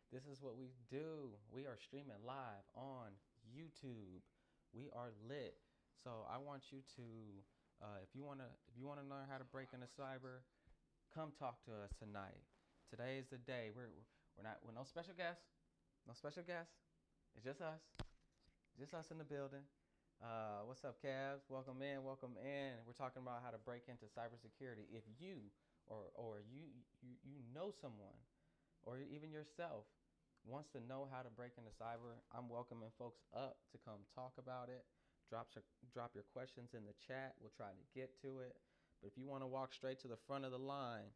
This is what we do. We are streaming live on YouTube. We are lit. So I want you to, if you wanna learn how to break into cyber, come talk to us tonight. Today is the day. We're no special guests. No special guests. It's just us. Just us in the building. What's up, Cavs? Welcome in. Welcome in. We're talking about how to break into cybersecurity. If you or you know someone or even yourself wants to know how to break into cyber, I'm welcoming folks up to come talk about it. Drop your questions in the chat. We'll try to get to it. But if you want to walk straight to the front of the line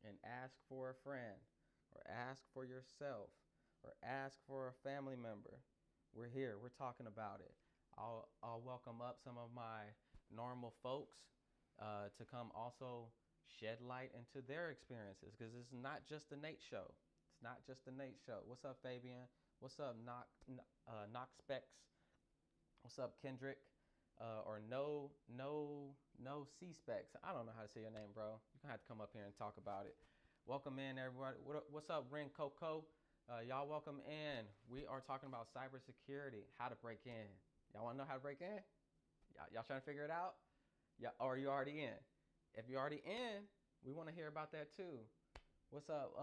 and ask for a friend or ask for yourself or ask for a family member, we're here. We're talking about it. I'll welcome up some of my normal folks to come also shed light into their experiences because it's not just the Nate show. It's not just the Nate show. What's up, Fabian? What's up, Knox Specs? What's up, Kendrick? Or no C Specs. I don't know how to say your name, bro. You're gonna have to come up here and talk about it. Welcome in, everybody. What's up, Ring Coco? Y'all welcome in. We are talking about cybersecurity, how to break in. Y'all want to know how to break in? Y'all trying to figure it out? Yeah, or are you already in? If you're already in, we want to hear about that too. What's up?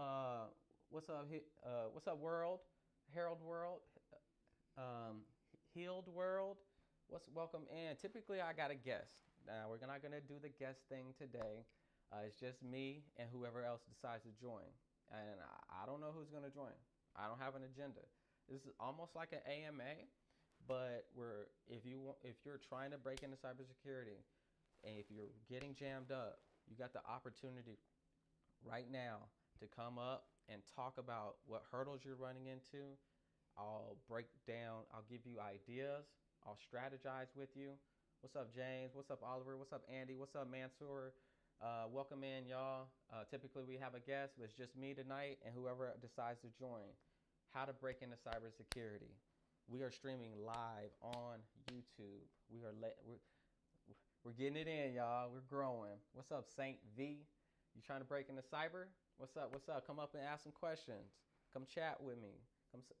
What's up? What's up, World? Harold World? Um, Healed World? What's welcome in? Typically, I got a guest. Now we're not gonna do the guest thing today. It's just me and whoever else decides to join, and I don't know who's gonna join. I don't have an agenda. This is almost like an AMA, but if you're trying to break into cybersecurity and if you're getting jammed up, you got the opportunity right now to come up and talk about what hurdles you're running into. I'll break down, I'll give you ideas, I'll strategize with you. What's up, James? What's up, Oliver? What's up, Andy? What's up, Mansoor? Welcome in, y'all. Typically, we have a guest, but it's just me tonight and whoever decides to join. How to break into cybersecurity. We are streaming live on YouTube. We're getting it in, y'all. We're growing. What's up, Saint V? You trying to break into cyber? What's up? What's up? Come up and ask some questions. Come chat with me.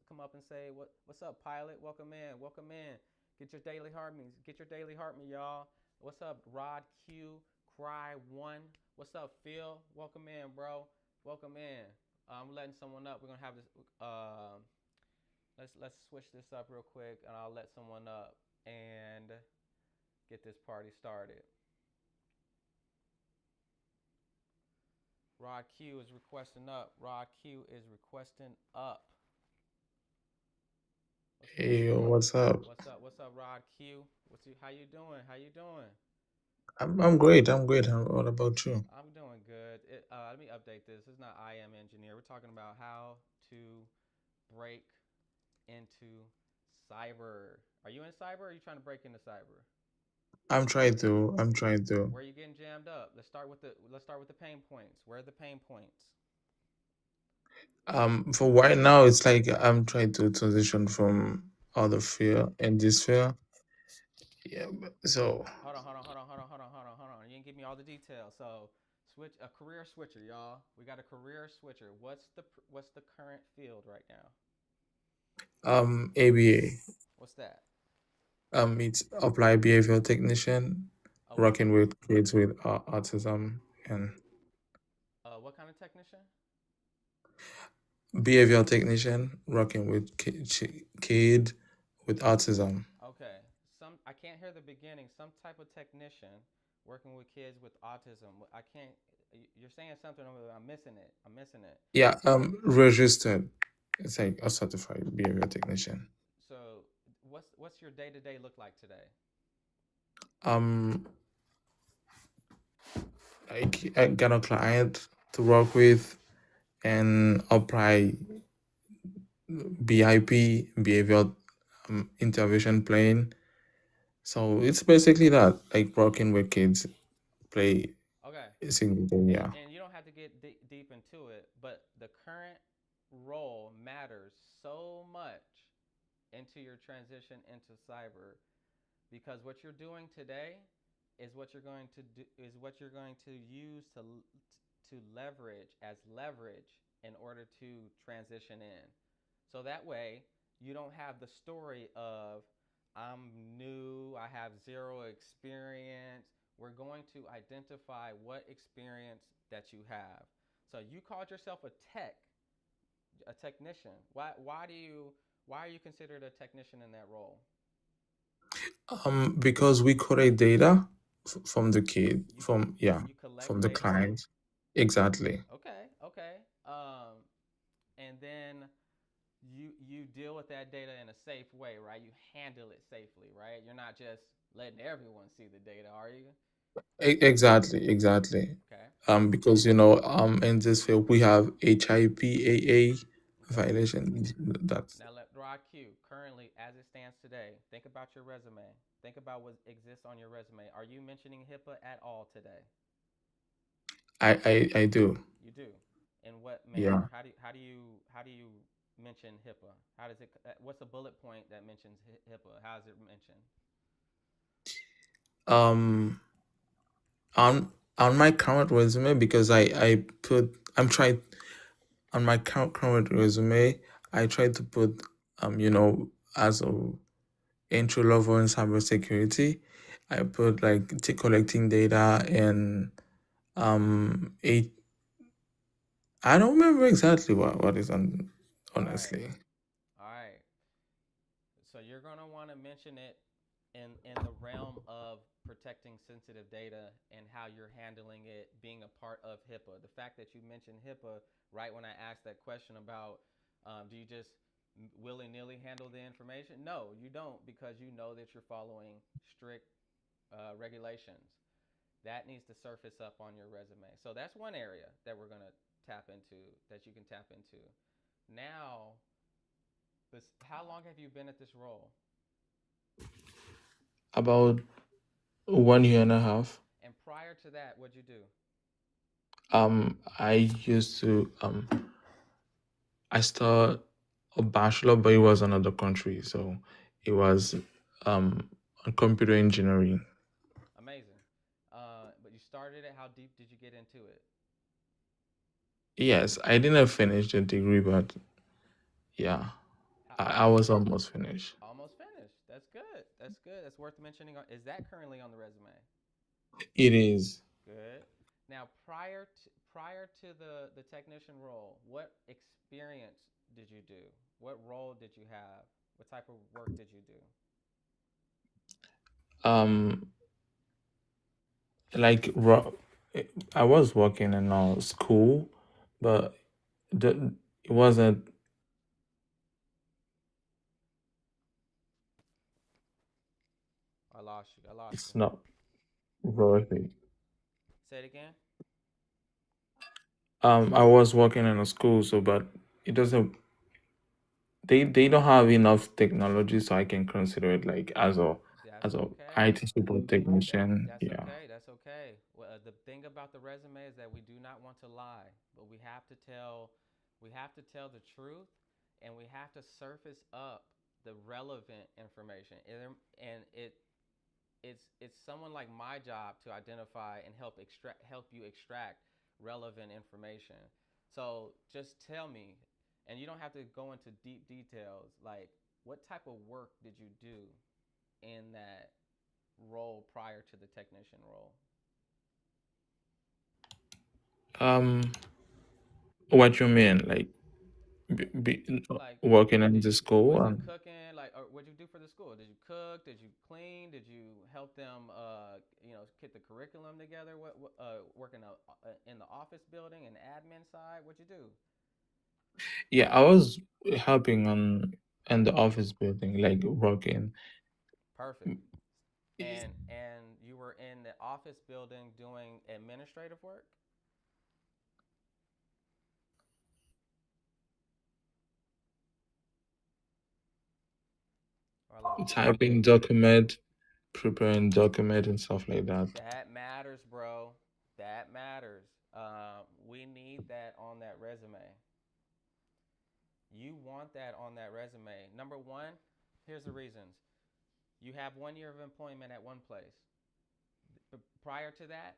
Come up and say what's up, pilot? Welcome in. Welcome in. Get your daily heart me. Get your daily heart me, y'all. What's up, Rod Q? Cry One. What's up, Phil? Welcome in, bro. Welcome in. I'm letting someone up. We're gonna have this. Let's switch this up real quick, and I'll let someone up and get this party started. Rod Q is requesting up. Rod Q is requesting up. Hey, what's up? What's up? What's up, Rod Q? How you doing? How you doing? I'm great. I'm great. What about you? I'm doing good. Let me update this. This is not I am engineer. We're talking about how to break into cyber. Are you in cyber or are you trying to break into cyber? I'm trying to. I'm trying to. Where are you getting jammed up? Let's start with the pain points. Where are the pain points? For right now, it's like I'm trying to transition from other field and this field. Yeah. So Hold on. You didn't give me all the details. So, switch a career switcher, y'all. We got a career switcher. What's the current field right now? ABA. What's that? It's applied behavior technician, What working with kids with autism and what kind of technician? behavior technician, working with kid with autism. Okay. I can't hear the beginning. Some type of technician working with kids with autism. I can't. You're saying something. I'm missing it. I'm missing it. Yeah. Registered. It's like a certified behavior technician. So, what's your day to day look like today? Um, I got a client to work with and apply BIP, behavior intervention plan. So it's basically that, like working with kids, play Okay. a single thing, and yeah. and you don't have to get deep into it, but the current role matters so much into your transition into cyber because what you're doing today is what you're going to use to leverage as leverage in order to transition in. So that way, you don't have the story of I'm new, I have zero experience. We're going to identify what experience that you have. So you called yourself a technician. Why are you considered a technician in that role? Because we collect data from the kid, You from yeah, you from collect the data. client. Exactly. Okay, okay. And then you deal with that data in a safe way, right? You handle it safely, right? You're not just letting everyone see the data, are you? Exactly, exactly. Okay. Because in this field we have HIPAA Okay. violation. That's Now let Rod Q currently as it stands today. Think about your resume. Think about what exists on your resume. Are you mentioning HIPAA at all today? I do. You do. In what Yeah. manner? How do you mention HIPAA? How does it? What's a bullet point that mentions HIPAA? How is it mentioned? Um, on my current resume, because I'm trying on my current resume, I tried to put as a entry level in cybersecurity. I put like collecting data and eight. I don't remember exactly what is on, All right. honestly. All right. So you're gonna want to mention it in the realm of protecting sensitive data and how you're handling it, being a part of HIPAA. The fact that you mentioned HIPAA right when I asked that question about do you just willy nilly handle the information? No, you don't because you know that you're following strict regulations. That needs to surface up on your resume. So that's one area that we're gonna tap into that you can tap into. Now, how long have you been at this role? About 1 year and a half. And prior to that, what'd you do? I used to I started a bachelor, but it was another country, so it was on computer engineering. Amazing. But you started it. How deep did you get into it? Yes, I didn't finish the degree, but yeah, How, I was almost finished. almost finished. That's good. That's good. That's worth mentioning. Is that currently on the resume? It is. Good. Now, prior to the technician role, what experience did you do? What role did you have? What type of work did you do? Um, like I was working in a school, but it wasn't. I lost you. I lost you. It's not worth it. Say it again. I was working in a school, so but it doesn't. They don't have enough technology, so I can consider it like That's as a okay. IT support technician. That's Yeah. okay. That's okay. Well, the thing about the resume is that we do not want to lie, but we have to tell the truth, and we have to surface up the relevant information. And it's someone like my job to identify and help you extract relevant information. So just tell me, and you don't have to go into deep details. Like, what type of work did you do in that role prior to the technician role? Um, what you mean, like Like, working in did the you school? was you cooking? Like, or what did you do for the school? Did you cook? Did you clean? Did you help them? Get the curriculum together. What working in the office building and admin side? What'd you do? Yeah, I was helping on in the office building, like working. Perfect. And you were in the office building doing administrative work. Or I lost you. Typing document, preparing document and stuff like that. That matters, bro. That matters. We need that on that resume. You want that on that resume. Number one, here's the reasons. You have 1 year of employment at one place. Prior to that,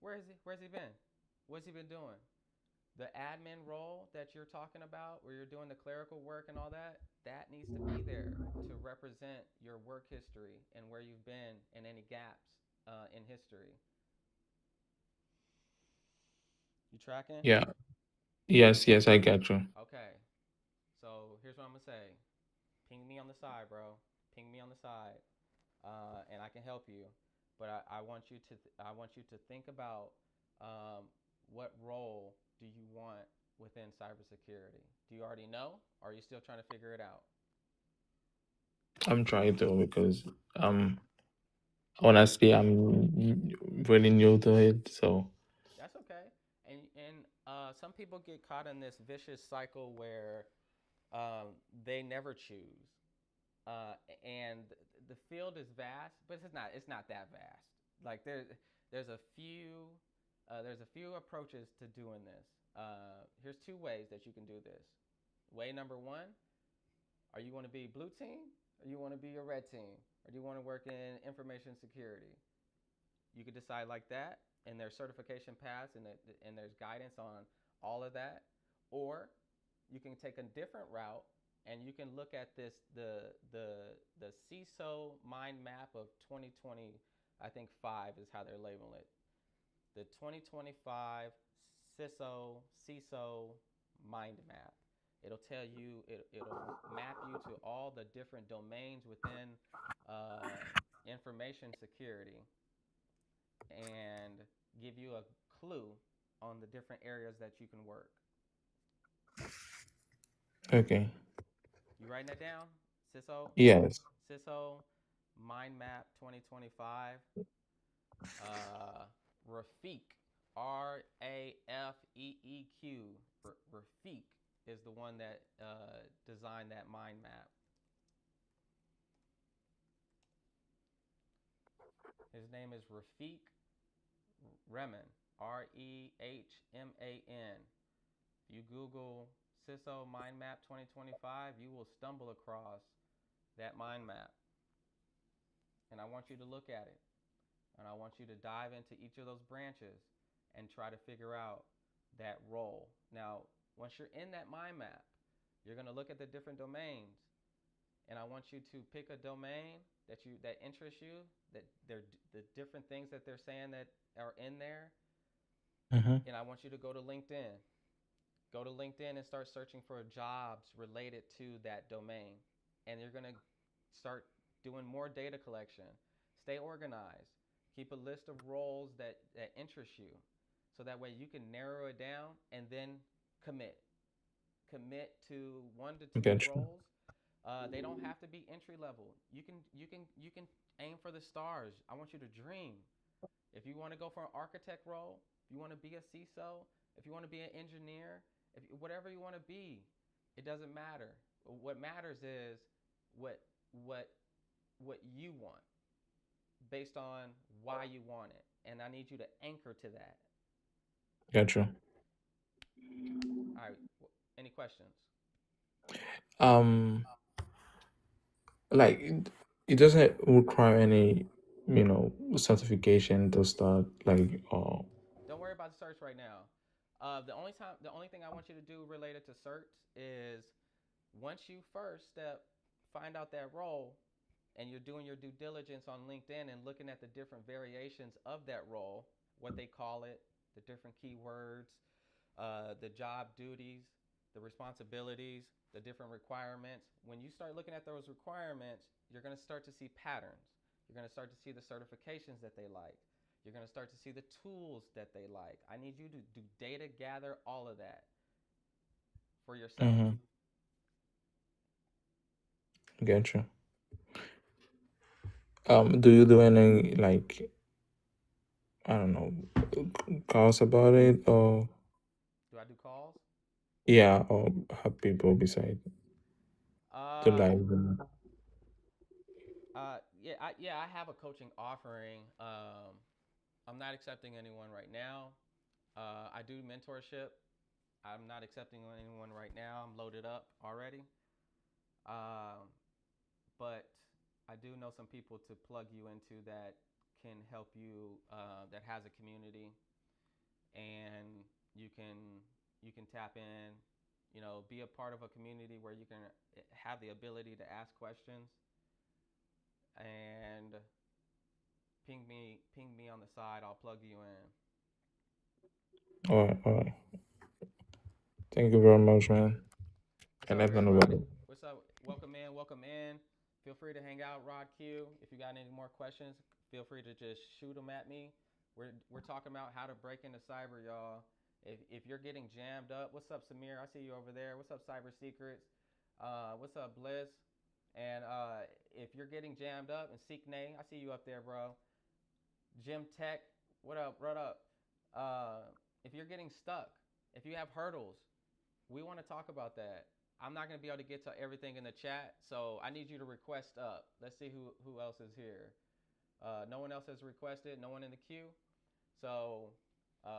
where's he been? What's he been doing? The admin role that you're talking about, where you're doing the clerical work and all that, that needs to be there to represent your work history and where you've been and any gaps in history. You tracking? Yeah. Yes, yes, I got you. Okay. So here's what I'm gonna say. Ping me on the side, bro. Ping me on the side, and I can help you. But I want you to I want you to think about um, what role do you want within cybersecurity? Do you already know, or are you still trying to figure it out? I'm trying to because um honestly I'm really new to it, so That's okay. And some people get caught in this vicious cycle where they never choose. uh, and the field is vast, but it's not that vast. Like there's a few there's a few approaches to doing this. Here's two ways that you can do this. Way number one: are you want to be blue team, or you want to be a red team, or do you want to work in information security? You could decide like that, and there's certification paths, and there's guidance on all of that. Or you can take a different route, and you can look at this the CISO mind map of 2020. I think 5 is how they're labeling it. The 2025 CISO mind map. It'll tell you it'll map you to all the different domains within uh, information security and give you a clue on the different areas that you can work. okay. You writing that down? CISO, Yes. CISO, Mind Map 2025. Rafiq, RAFEEQ. Rafiq is the one that designed that mind map. His name is Rafiq Reman, REHMAN. If you Google CISO Mind Map 2025, you will stumble across that mind map. And I want you to look at it. And I want you to dive into each of those branches and try to figure out that role. Now, once you're in that mind map, you're going to look at the different domains, and I want you to pick a domain that interests you, that they're the different things that they're saying that are in there, Mm-hmm. and I want you to go to LinkedIn. Go to LinkedIn and start searching for jobs related to that domain. And you're going to start doing more data collection. Stay organized. Keep a list of roles that interest you. So that way you can narrow it down and then commit. Commit to 1 to 2 Got you. roles. They don't have to be entry level. You can aim for the stars. I want you to dream. If you want to go for an architect role, if you want to be a CISO, if you want to be an engineer, if whatever you want to be, it doesn't matter. What matters is what what what you want based on why you want it, and I need you to anchor to that. Got you. All right. Any questions? Um, like it doesn't require any, certification to start. Like, Don't worry about the search right now. The only thing I want you to do related to search is once you first step, find out that role, and you're doing your due diligence on LinkedIn and looking at the different variations of that role, what they call it, the different keywords, the job duties, the responsibilities, the different requirements. When you start looking at those requirements, you're going to start to see patterns. You're going to start to see the certifications that they like. You're going to start to see the tools that they like. I need you to do data gather all of that for yourself. mm-hmm. Got you. Do you do any like I don't know calls about it or Do I do calls? yeah or have people beside to Uh, like yeah, I have a coaching offering. I'm not accepting anyone right now. I do mentorship. I'm not accepting anyone right now. I'm loaded up already. Um, but I do know some people to plug you into that can help you. That has a community, and you can you can tap in, be a part of a community where you can have the ability to ask questions and ping me on the side. I'll plug you in. All right, all right. Thank you very much, man. What's I up, never know about everybody? it. What's up? Welcome in. Welcome in. Feel free to hang out, Rod Q. If you got any more questions, feel free to just shoot them at me. We're talking about how to break into cyber, y'all. If you're getting jammed up, what's up, Samir? I see you over there. What's up, Cyber Secrets? What's up, Bliss? And if you're getting jammed up, and Seek Nay, I see you up there, bro. Jim Tech, what up? What up? Uh, if you're getting stuck, if you have hurdles, we want to talk about that. I'm not going to be able to get to everything in the chat, so I need you to request up. Let's see who else is here. No one else has requested. No one in the queue. So,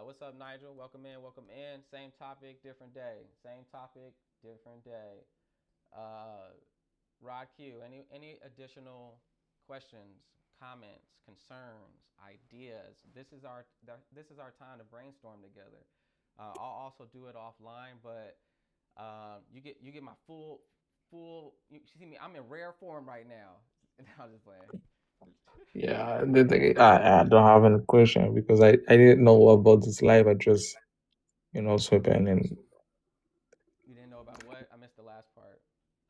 what's up, Nigel? Welcome in. Welcome in. Same topic, different day. Same topic, different day. Uh, Rod Q. Any additional questions, comments, concerns, ideas? This is our time to brainstorm together. I'll also do it offline, but you get my full. You see me? I'm in rare form right now. I'm just playing. Yeah, I don't have any question because I didn't know about this live. I just, sweeping and You didn't know about what? I missed the last part.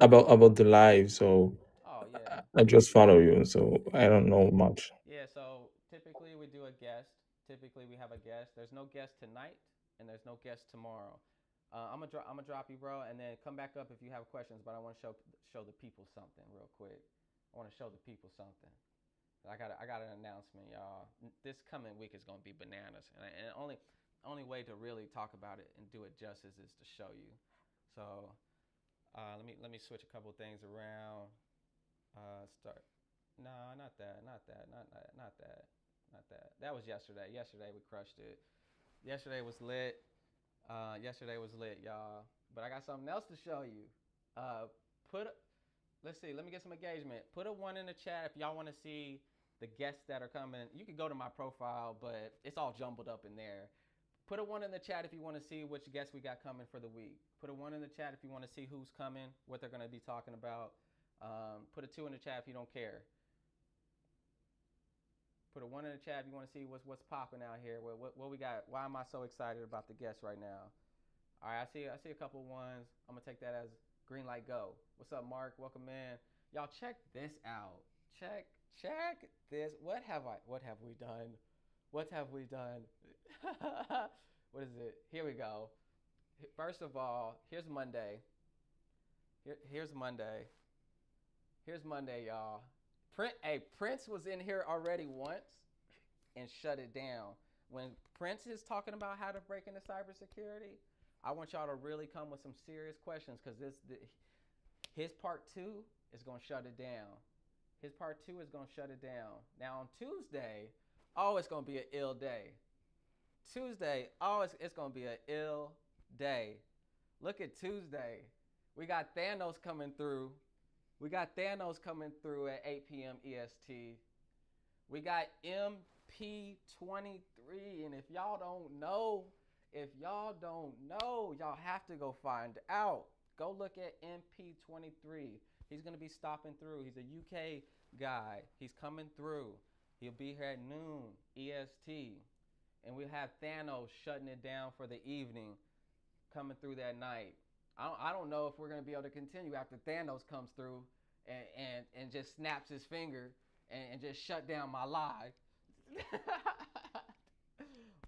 about the live. So Oh yeah. I just follow you. So I don't know much. Yeah, so typically we do a guest. Typically we have a guest. There's no guest tonight, and there's no guest tomorrow. I'm gonna drop you, bro, and then come back up if you have questions. But I want to show the people something real quick. I want to show the people something. I got an announcement, y'all. This coming week is gonna be bananas, and only way to really talk about it and do it justice is to show you. So let me switch a couple things around. Start. No, not that. Not that. Not that. Not that. That was yesterday. Yesterday we crushed it. Yesterday was lit. Yesterday was lit, y'all. But I got something else to show you. Uh, put. Let's see. Let me get some engagement. Put a one in the chat if y'all want to see the guests that are coming. You can go to my profile, but it's all jumbled up in there. Put a one in the chat if you want to see which guests we got coming for the week. Put a one in the chat if you want to see who's coming, what they're going to be talking about. Put a two in the chat if you don't care. Put a one in the chat if you want to see what's popping out here. What we got? Why am I so excited about the guests right now? All right, I see a couple ones. I'm gonna take that as green light go. What's up, Mark? Welcome in. Y'all check this out. Check this. What have we done? What have we done? What is it? Here we go. First of all, here's Monday. Here's Monday. Here's Monday, y'all. Prince was in here already once and shut it down. When Prince is talking about how to break into cybersecurity, I want y'all to really come with some serious questions because his part two is gonna shut it down. His part two is gonna shut it down. Now on Tuesday, oh, it's gonna be an ill day. Tuesday, oh, it's gonna be an ill day. Look at Tuesday. We got Thanos coming through. We got Thanos coming through at 8 p.m. EST. We got MP23, and if y'all don't know, y'all have to go find out. Go look at MP23. He's gonna be stopping through. He's a UK guy. He's coming through. He'll be here at noon EST, and we have Thanos shutting it down for the evening, coming through that night. I don't know if we're gonna be able to continue after Thanos comes through and just snaps his finger and just shut down my live.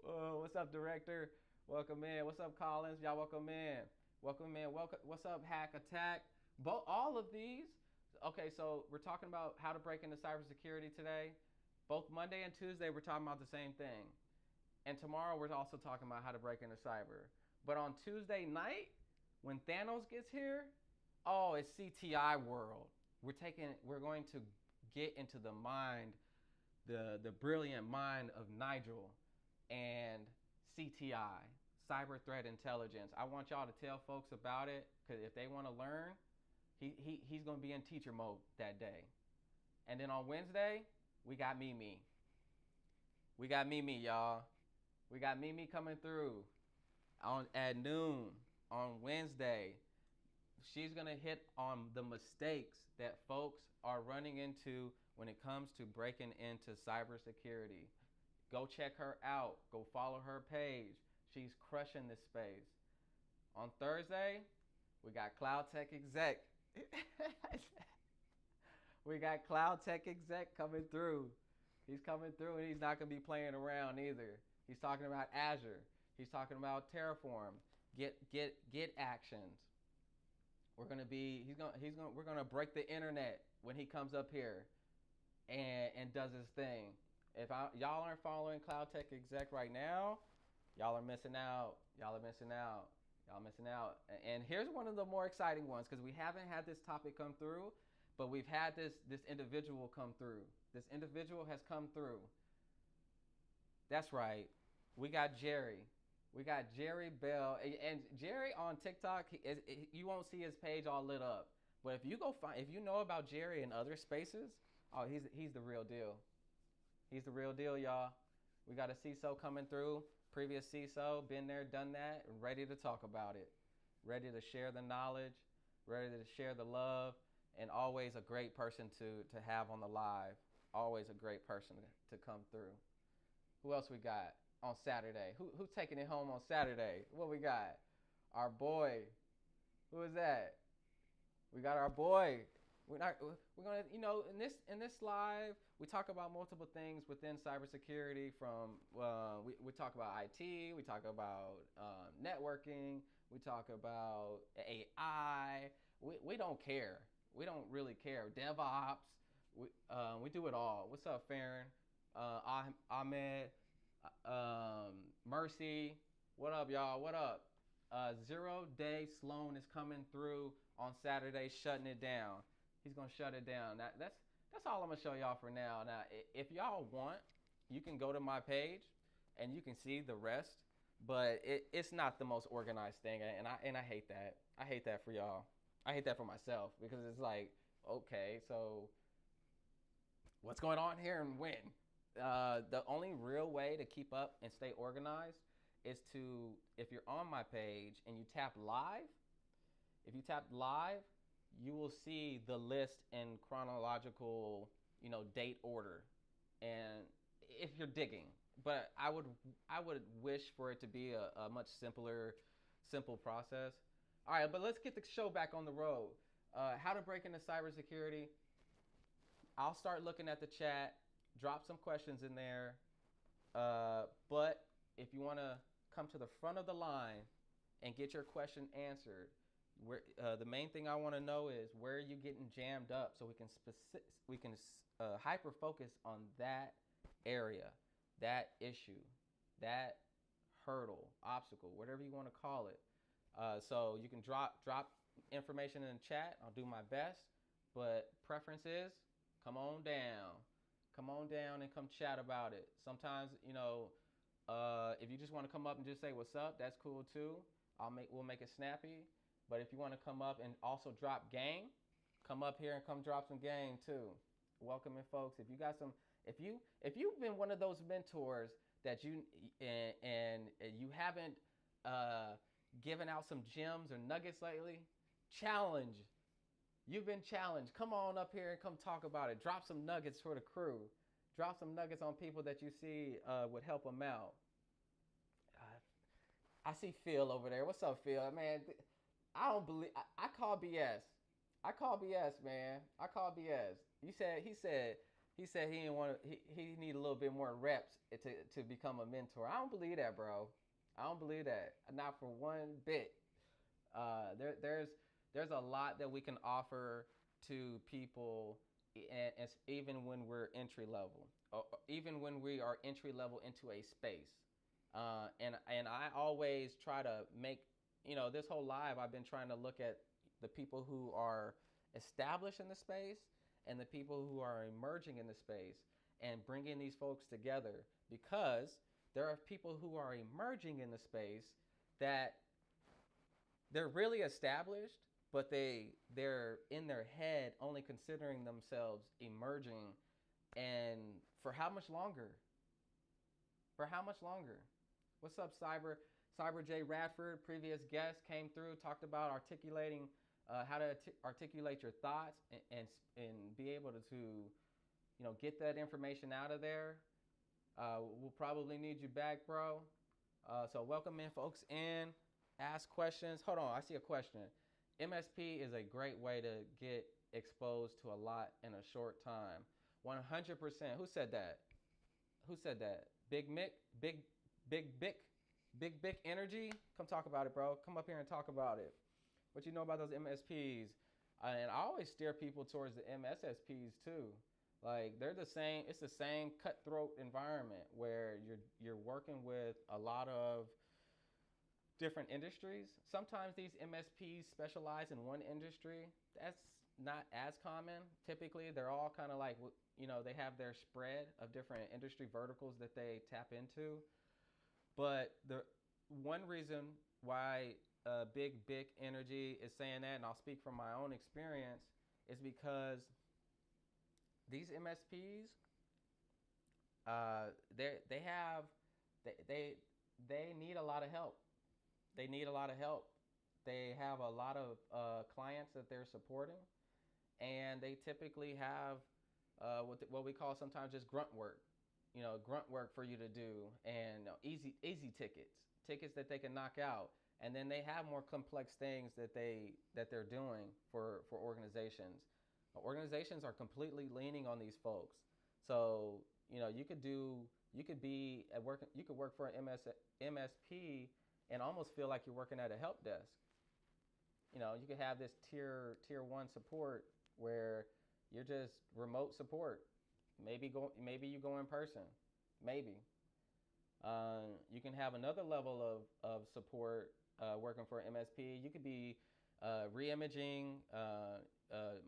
Whoa, what's up, director? Welcome in. What's up, Collins? Y'all welcome in. Welcome in. Welcome. What's up, Hack Attack? All of these. Okay, so we're talking about how to break into cybersecurity today. Both Monday and Tuesday, we're talking about the same thing. And tomorrow, we're also talking about how to break into cyber. But on Tuesday night, when Thanos gets here, oh, it's CTI world. We're going to get into the mind, the brilliant mind of Nigel and CTI, Cyber Threat Intelligence. I want y'all to tell folks about it because if they want to learn, he's going to be in teacher mode that day. And then on Wednesday, we got Mimi. We got Mimi, y'all. We got Mimi coming through. on at noon on Wednesday. She's going to hit on the mistakes that folks are running into when it comes to breaking into cybersecurity. Go check her out. Go follow her page. She's crushing this space. On Thursday, we got Cloud Tech Exec. We got Cloud Tech Exec coming through. He's coming through and he's not going to be playing around either. He's talking about Azure. He's talking about Terraform. Get actions. We're gonna break the internet when he comes up here and does his thing. Y'all aren't following Cloud Tech Exec right now, y'all are missing out. Y'all are missing out. Y'all missing out. And here's one of the more exciting ones because we haven't had this topic come through, but we've had this individual come through. This individual has come through. That's right. We got Jerry. We got Jerry Bell, and Jerry on TikTok. You won't see his page all lit up, but if you know about Jerry in other spaces, oh, he's the real deal. He's the real deal, y'all. We got a CISO coming through, previous CISO, been there, done that, and ready to talk about it, ready to share the knowledge, ready to share the love, and always a great person to have on the live. Always a great person to come through. Who else we got on Saturday? Who's taking it home on Saturday? What we got? Our boy. Who is that? We got our boy. We're gonna in this live we talk about multiple things within cybersecurity. From we talk about IT, we talk about networking, we talk about AI. We don't care. We don't really care. DevOps. We do it all. What's up, Farron? Ahmed, Mercy. What up, y'all? What up? 0 Day Sloan is coming through on Saturday, shutting it down. He's gonna shut it down. That's all I'm gonna show y'all for now. Now, if y'all want, you can go to my page and you can see the rest. But it's not the most organized thing, and I hate that. I hate that for y'all. I hate that for myself because it's like, okay, so what's going on here and when? The only real way to keep up and stay organized is if you're on my page and you tap live, if you tap live, you will see the list in chronological, date order. And if you're digging, but I would wish for it to be a much simple process. All right, but let's get the show back on the road. How to break into cybersecurity. I'll start looking at the chat, drop some questions in there. But if you want to come to the front of the line and get your question answered, the main thing I want to know is where are you getting jammed up, so we can hyper focus on that area, that issue, that hurdle, obstacle, whatever you want to call it. So you can drop information in the chat. I'll do my best, but preference is come on down and come chat about it. Sometimes if you just want to come up and just say what's up, that's cool too. We'll make it snappy. But if you want to come up and also drop game, come up here and come drop some game too. Welcoming folks. If you've been one of those mentors that you haven't given out some gems or nuggets lately, challenge. You've been challenged. Come on up here and come talk about it. Drop some nuggets for the crew. Drop some nuggets on people that you see would help them out. I see Phil over there. What's up, Phil? Man, I don't believe. I call BS. I call BS, man. I call BS. He said he didn't want to. He need a little bit more reps to become a mentor. I don't believe that, bro. I don't believe that. Not for one bit. There's a lot that we can offer to people, and even when we're entry level, even when we are entry level into a space. And I always try to make, this whole live, I've been trying to look at the people who are established in the space and the people who are emerging in the space and bringing these folks together, because there are people who are emerging in the space that they're really established, but they're in their head only considering themselves emerging. And for how much longer? For how much longer? What's up, Cyber J Radford, previous guest, came through, talked about articulating how to articulate your thoughts and be able to get that information out of there. We'll probably need you back, bro. So welcome in, folks. In, ask questions. Hold on, I see a question. MSP is a great way to get exposed to a lot in a short time. 100%. Who said that? Who said that? Big Mick, Big Bick, Big Bick Energy. Come talk about it, bro. Come up here and talk about it. What you know about those MSPs? And I always steer people towards the MSSPs too. Like they're the same. It's the same cutthroat environment where you're working with a lot of different industries. Sometimes these MSPs specialize in one industry. That's not as common. Typically, they're all kind of like they have their spread of different industry verticals that they tap into. But the one reason why Big Energy is saying that, and I'll speak from my own experience, is because these MSPs, they have they need a lot of help. They need a lot of help. They have a lot of clients that they're supporting, and they typically have what we call sometimes just grunt work. Grunt work for you to do, and easy tickets that they can knock out, and then they have more complex things that they're doing for organizations. Organizations are completely leaning on these folks, so you could be at work you could work for an MSP and almost feel like you're working at a help desk. You could have this tier one support where you're just remote support. Maybe you go in person. Maybe you can have another level of support working for MSP. You could be re-imaging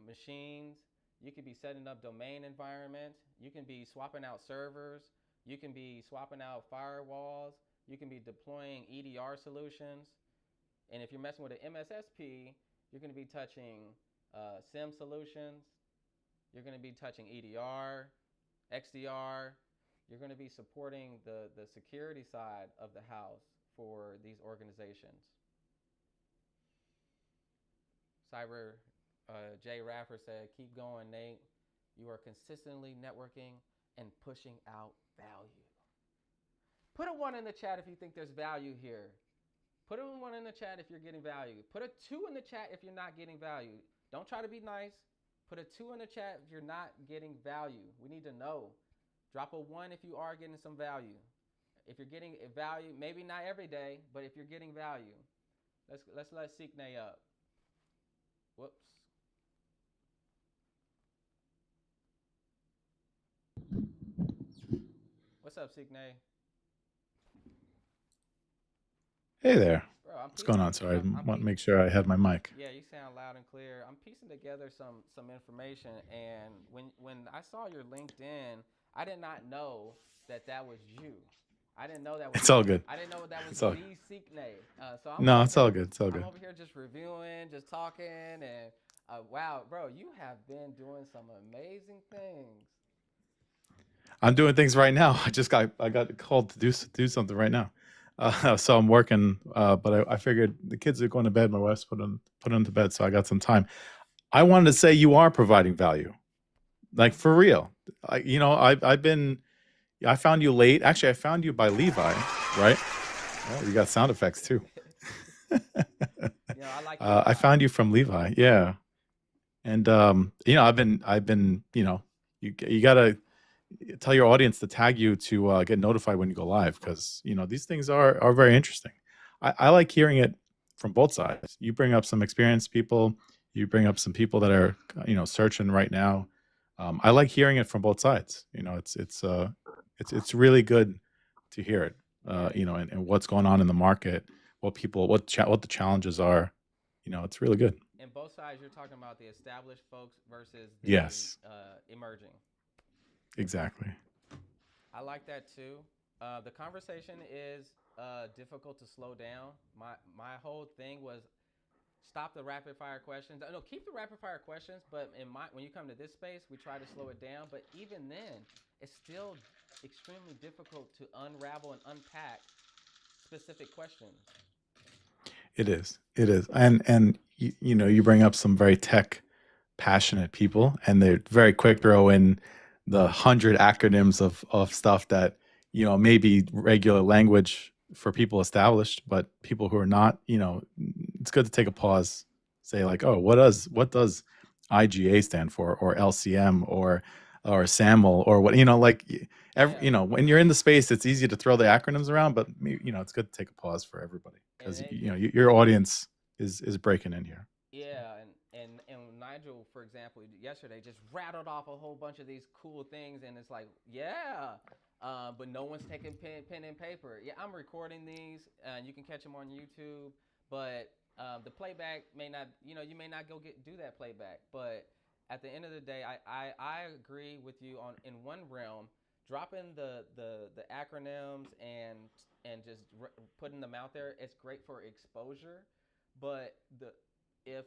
machines. You could be setting up domain environments. You can be swapping out servers. You can be swapping out firewalls. You can be deploying EDR solutions. And if you're messing with an MSSP, you're going to be touching SIM solutions. You're going to be touching EDR, XDR. You're going to be supporting the security side of the house for these organizations. Cyber Jay Raffer said, keep going, Nate. You are consistently networking and pushing out value. Put a 1 in the chat if you think there's value here. Put a 1 in the chat if you're getting value. Put a 2 in the chat if you're not getting value. Don't try to be nice. Put a 2 in the chat if you're not getting value. We need to know. Drop a 1 if you are getting some value. If you're getting value, maybe not every day, but if you're getting value. Let's let Sikne up. Whoops. What's up, Sikne? Hey there. Bro, What's going on? Sorry, I want to make sure I have my mic. Yeah, you sound loud and clear. I'm piecing together some information, and when I saw your LinkedIn, I did not know that was you. I didn't know that was. It's all good. I didn't know that was It's all the Sikne. So No, it's all good. It's all I'm good. over here just reviewing, just talking, and wow, bro, you have been doing some amazing things. I'm doing things right now. I got called to do something right now. So I'm working, but I figured the kids are going to bed. My wife's put them to bed, so I got some time. I wanted to say you are providing value, like for real. I found you late. Actually, I found you by Levi, right? Oh, you got sound effects too. I like. I found you from Levi, yeah. And I've been, you gotta tell your audience to tag you to get notified when you go live, because these things are very interesting. I like hearing it from both sides. You bring up some experienced people. You bring up some people that are searching right now. I like hearing it from both sides. It's really good to hear it. And what's going on in the market, what the challenges are. It's really good. And both sides, you're talking about the established folks versus the Yes. Emerging. Exactly. I like that too. The conversation is difficult to slow down. My whole thing was stop the rapid fire questions. No, keep the rapid fire questions, but when you come to this space, we try to slow it down. But even then, it's still extremely difficult to unravel and unpack specific questions. It is. It is. And you know, you bring up some very tech passionate people, and they're very quick throw in the 100 acronyms of stuff that, you know, maybe regular language for people established, but people who are not, you know, it's good to take a pause, say like, oh, what does IGA stand for, or LCM, or SAML, or what, you know, like Yeah, you know, when you're in the space, it's easy to throw the acronyms around, but you know, it's good to take a pause for everybody, and because they you know, just your audience is breaking in here. yeah, and Nigel, for example, yesterday just rattled off a whole bunch of these cool things, and it's like, yeah, but no one's taking pen and paper. Yeah, I'm recording these, and you can catch them on YouTube, but the playback may not, you know, you may not go do that playback, but at the end of the day, I agree with you on in one realm, dropping the acronyms and just putting them out there. It's great for exposure, but if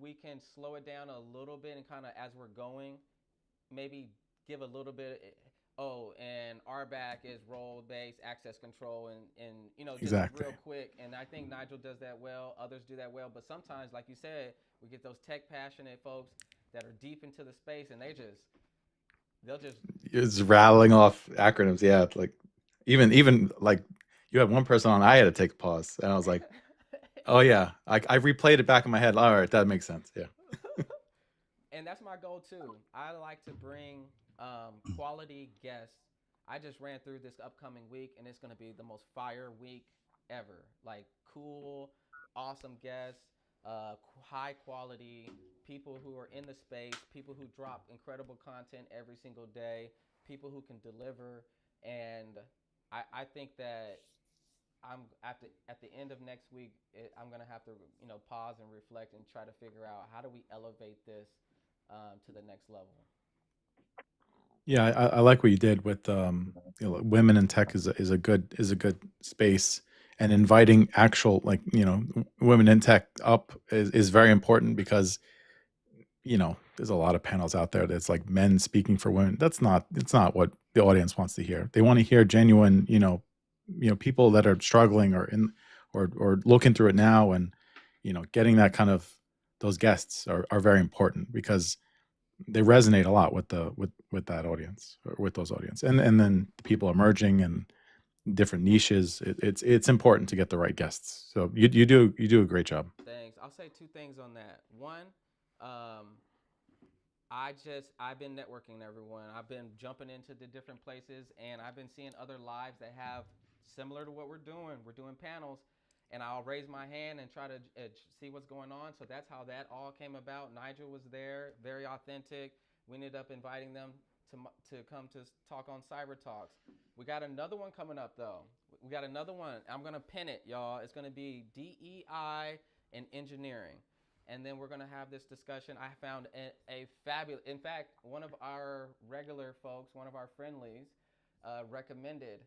we can slow it down a little bit and kind of as we're going, maybe give a little bit. Oh, and RBAC is role based access control, and you know, just Exactly. real quick. And I think Nigel does that well. Others do that well. But sometimes, like you said, we get those tech passionate folks that are deep into the space, and they'll just It's rattling off acronyms. Yeah, like even like you had one person on, I had to take a pause, and I was like, oh yeah, I replayed it back in my head. All right, that makes sense. Yeah, and that's my goal too. I like to bring quality guests. I just ran through this upcoming week, and it's going to be the most fire week ever. Like cool, awesome guests, high quality people who are in the space, people who drop incredible content every single day, people who can deliver, and I think that I'm at the end of next week. I'm gonna have to pause and reflect and try to figure out how do we elevate this to the next level. yeah. I like what you did with you know, women in tech is a good space, and inviting actual, like, you know, women in tech up is very important, because you know, there's a lot of panels out there that's like men speaking for women. It's not what the audience wants to hear. They want to hear genuine, you know, people that are struggling, or in, or looking through it now, and you know, getting that kind of, those guests are very important, because they resonate a lot with the with that audience, or with those audience, and then the people emerging and different niches. It's important to get the right guests. So you do a great job. Thanks. I'll say two things on that. One, um, I've been networking everyone. I've been jumping into the different places, and I've been seeing other lives that have similar to what we're doing. We're doing panels, and I'll raise my hand and try to see what's going on. So that's how that all came about. Nigel was there, very authentic. We ended up inviting them to come to talk on CyberTalks. We got another one coming up though. We got another one. I'm gonna pin it, y'all. It's gonna be DEI and engineering, and then we're going to have this discussion. I found a fabulous, in fact, one of our regular folks, one of our friendlies, recommended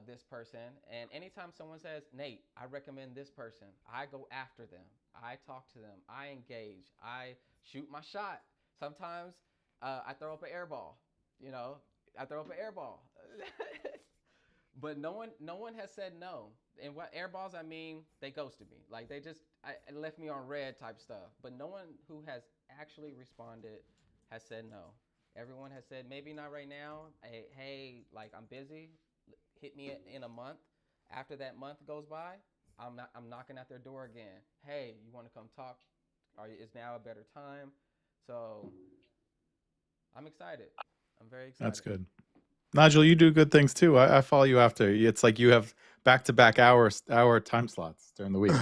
this person. And anytime someone says, Nate, I recommend this person, I go after them. I talk to them. I engage. I shoot my shot. Sometimes I throw up an air ball. You know, I throw up an air ball. But no one has said no. And what airballs, I mean, they ghosted me. Like they just left me on red type stuff. But no one who has actually responded has said no. Everyone has said maybe not right now. Hey, like I'm busy. Hit me in a month. After that month goes by, I'm knocking at their door again. Hey, you want to come talk? Is now a better time? So I'm excited. I'm very That's excited. good. Nigel, you do good things too. I follow you after. It's like you have back to back hour time slots during the week.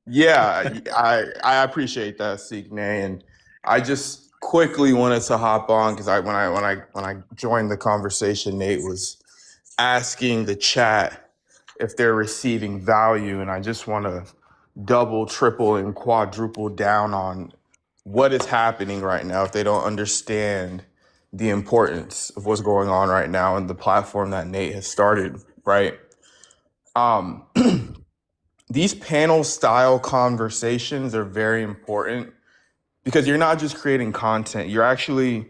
Yeah, I appreciate that, Signe, and I just quickly wanted to hop on because when I joined the conversation, Nate was asking the chat if they're receiving value, and I just want to double, triple, and quadruple down on what is happening right now if they don't understand the importance of what's going on right now and the platform that Nate has started, right? Um, these panel style conversations are very important because you're not just creating content, you're actually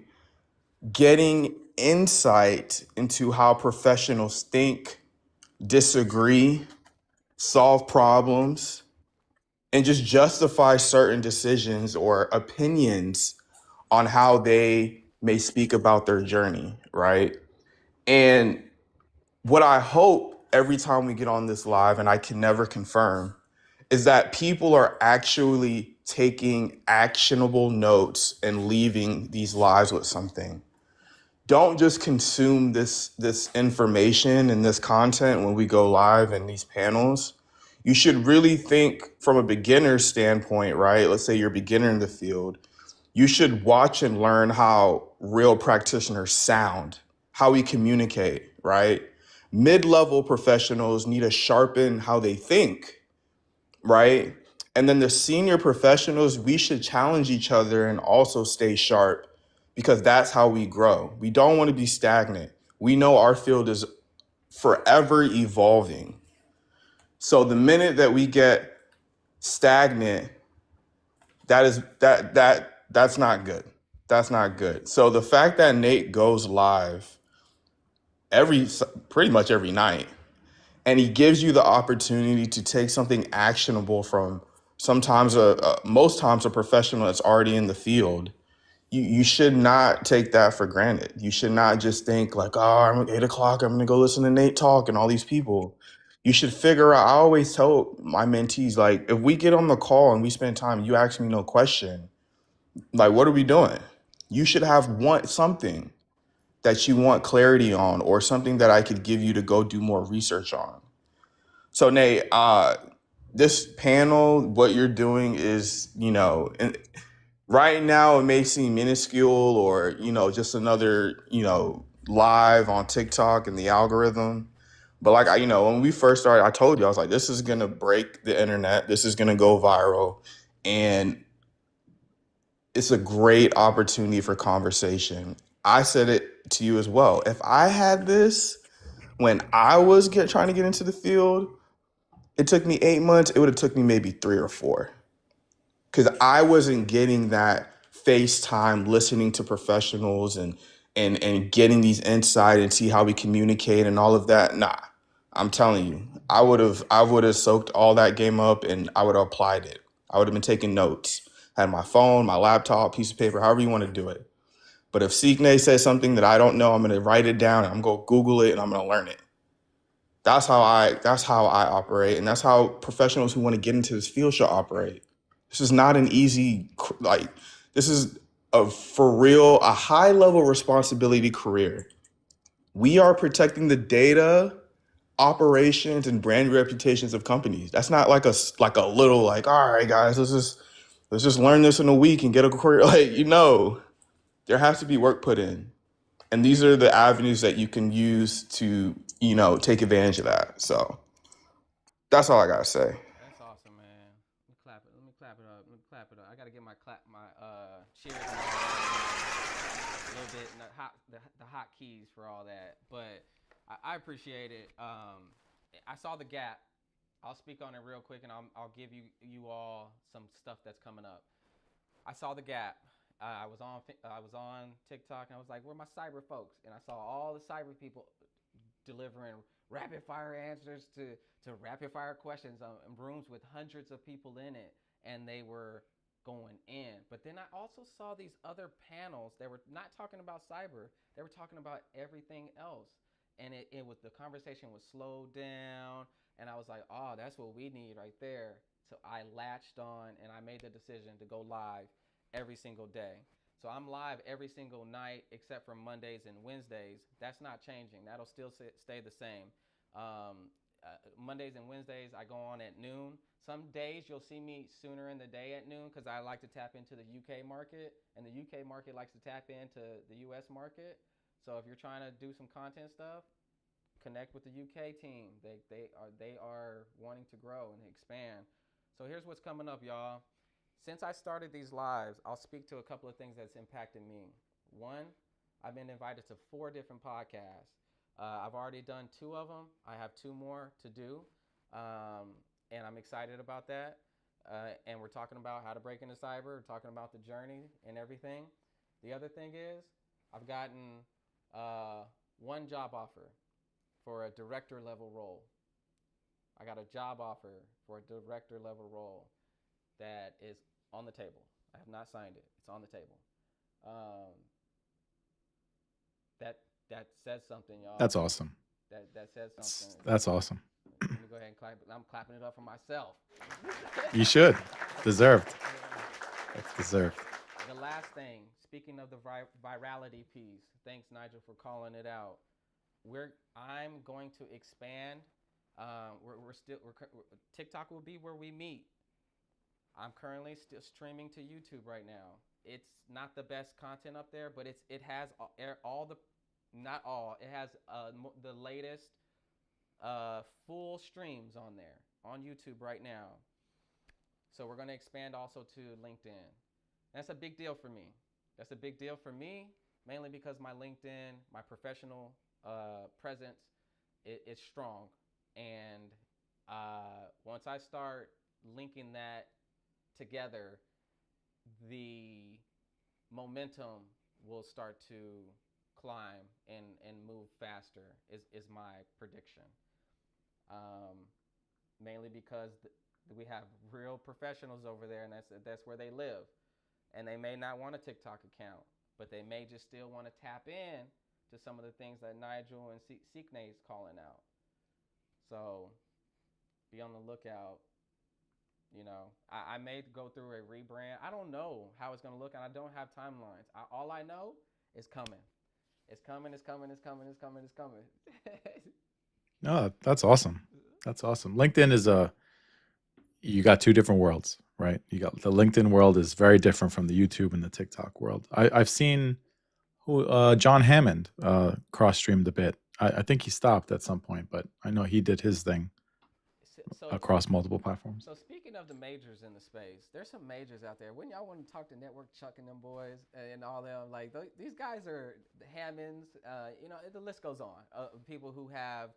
getting insight into how professionals think, disagree, solve problems, and just justify certain decisions or opinions on how they may speak about their journey, right? And what I hope every time we get on this live, and I can never confirm, is that people are actually taking actionable notes and leaving these lives with something. Don't just consume this information and this content when we go live in these panels. You should really think from a beginner's standpoint, right? Let's say you're a beginner in the field. You should watch and learn how real practitioners sound, how we communicate, right? Mid-level professionals need to sharpen how they think, right? And then the senior professionals, we should challenge each other and also stay sharp because that's how we grow. We don't want to be stagnant. We know our field is forever evolving. So the minute that we get stagnant, that's not good. That's not good. So the fact that Nate goes live pretty much every night, and he gives you the opportunity to take something actionable from most times a professional that's already in the field. You should not take that for granted. You should not just think like, oh, I'm at 8 o'clock, I'm gonna go listen to Nate talk and all these people. You should figure out. I always tell my mentees, like, if we get on the call and we spend time, you ask me no question, like, what are we doing? You should have something that you want clarity on, or something that I could give you to go do more research on. So Nate, this panel, what you're doing is, right now it may seem minuscule or, just another, live on TikTok and the algorithm. But like, when we first started, I told you, I was like, this is going to break the internet. This is going to go viral. And it's a great opportunity for conversation. I said it to you as well. If I had this when I was trying to get into the field, it took me 8 months. It would have took me maybe 3 or 4, because I wasn't getting that FaceTime, listening to professionals and getting these insight and see how we communicate and all of that. Nah, I'm telling you, I would have soaked all that game up and I would have applied it. I would have been taking notes. Had my phone, my laptop, piece of paper, however you want to do it. But if Sikne says something that I don't know, I'm gonna write it down and I'm gonna Google it and I'm gonna learn it. That's how I operate, and that's how professionals who want to get into this field should operate. This is not an easy, like, this is for real a high level responsibility career. We are protecting the data, operations, and brand reputations of companies. That's not like a little, like, all right guys, let's just learn this in a week and get a career. Like, there has to be work put in, and these are the avenues that you can use to take advantage of that. So that's all I gotta say. That's awesome, man. Let me clap it. Let me clap it up. Let me clap it up. I gotta get my cheers and all that, a little bit and the hot keys for all that. But I appreciate it. I saw the gap. I'll speak on it real quick, and I'll give you all some stuff that's coming up. I saw the gap. I was on TikTok, and I was like, "Where are my cyber folks?" And I saw all the cyber people delivering rapid fire answers to rapid fire questions in rooms with hundreds of people in it, and they were going in. But then I also saw these other panels. They were not talking about cyber. They were talking about everything else, and it was, the conversation was slowed down, and I was like, oh, that's what we need right there. So I latched on and I made the decision to go live every single day. So I'm live every single night except for Mondays and Wednesdays. That's not changing. That'll still stay the same. Mondays and Wednesdays I go on at noon. Some days you'll see me sooner in the day at noon because I like to tap into the UK market, and the UK market likes to tap into the US market. So if you're trying to do some content stuff, connect with the UK team. They are wanting to grow and expand. So here's what's coming up, y'all. Since I started these lives, I'll speak to a couple of things that's impacted me. One, I've been invited to 4 different podcasts. I've already done 2 of them. I have 2 more to do, and I'm excited about that. And we're talking about how to break into cyber. We're talking about the journey and everything. The other thing is, I've gotten 1 job offer for a director level role. I got a job offer for a director level role that is on the table. I have not signed it. It's on the table. Um, that that says something, y'all. That's awesome. That says something. That's awesome. Let me go ahead and clap. I'm clapping it up for myself. You should. Deserved. That's deserved. The last thing, speaking of the virality piece, thanks Nigel for calling it out. I'm going to expand. TikTok will be where we meet. I'm currently still streaming to YouTube right now. It's not the best content up there, but it has all the, not all. It has the latest full streams on there on YouTube right now. So we're going to expand also to LinkedIn. That's a big deal for me. That's a big deal for me, mainly because my LinkedIn, my professional presence, is strong. And once I start linking that together, the momentum will start to climb and move faster is my prediction. Mainly because we have real professionals over there, and that's where they live. And they may not want a TikTok account, but they may just still want to tap in to some of the things that Nigel and Sikne is calling out. So be on the lookout. You know, I may go through a rebrand. I don't know how it's going to look, and I don't have timelines. All I know is coming. It's coming, it's coming, it's coming, it's coming, it's coming. No, that's awesome. That's awesome. LinkedIn is you got two different worlds, right? You got the LinkedIn world is very different from the YouTube and the TikTok world. I've seen John Hammond cross-streamed a bit. I think he stopped at some point, but I know he did his thing across multiple platforms. So speaking of the majors in the space, there's some majors out there. Wouldn't y'all want to talk to Network Chuck and them boys and all them? Like these guys are the Hammonds. You know, the list goes on. People who have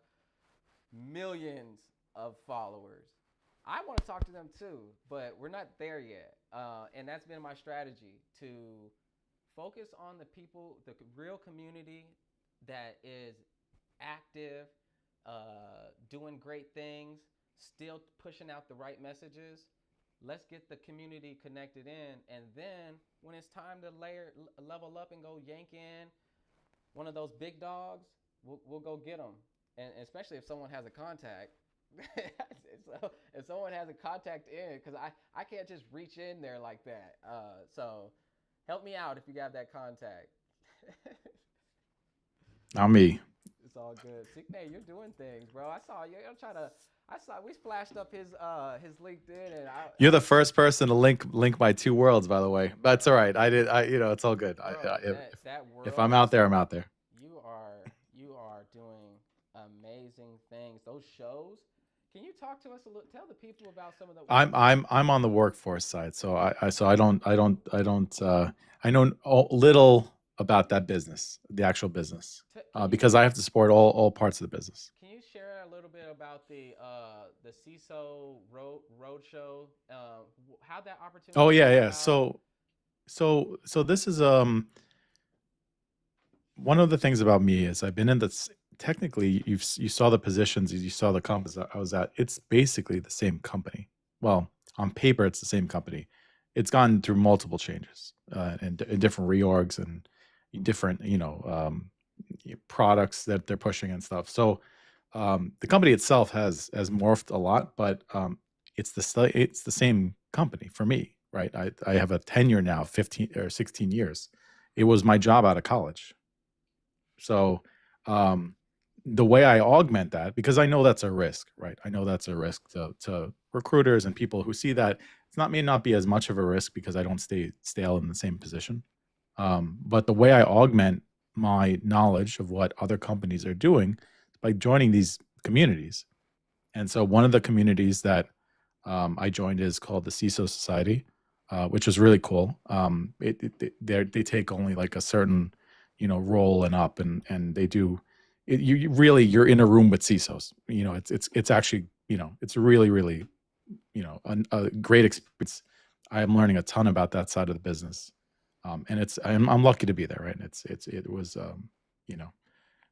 millions of followers. I want to talk to them too, but we're not there yet. And that's been my strategy, to focus on the people, the real community that is active, doing great things, still pushing out the right messages. Let's get the community connected in, and then when it's time to level up and go yank in one of those big dogs, we'll go get them. And especially if someone has a contact. So if someone has a contact in, because I can't just reach in there like that. So help me out if you have that contact. Not me. It's all good. Sikne, you're doing things, bro. I saw we splashed up his LinkedIn, and You're the first person to link my two worlds, by the way. That's all right. It's all good. Bro, if I'm out there, I'm out there. You are doing amazing things. Those shows. Can you talk to us a little? Tell the people about some of the. I'm on the workforce side, so I know little about that business, the actual business, because I have to support all parts of the business. Can you share a little bit about the CISO roadshow? How that opportunity? Oh yeah. So this is one of the things about me is I've been in this. Technically, you saw the positions, you saw the companies I was at. It's basically the same company. Well, on paper, it's the same company. It's gone through multiple changes and different reorgs and different, products that they're pushing and stuff. So the company itself has morphed a lot, but it's the same company for me, right? I have a tenure now, 15 or 16 years. It was my job out of college. So the way I augment that, because I know that's a risk, right? I know that's a risk to recruiters and people who see that. It may not be as much of a risk because I don't stay stale in the same position. But the way I augment my knowledge of what other companies are doing is by joining these communities. And so one of the communities that I joined is called the CISO Society, which is really cool. They take only like a certain role and up, and they do. You're in a room with CISOs. It's actually it's really really a great experience. I am learning a ton about that side of the business, and I'm lucky to be there. Right, it was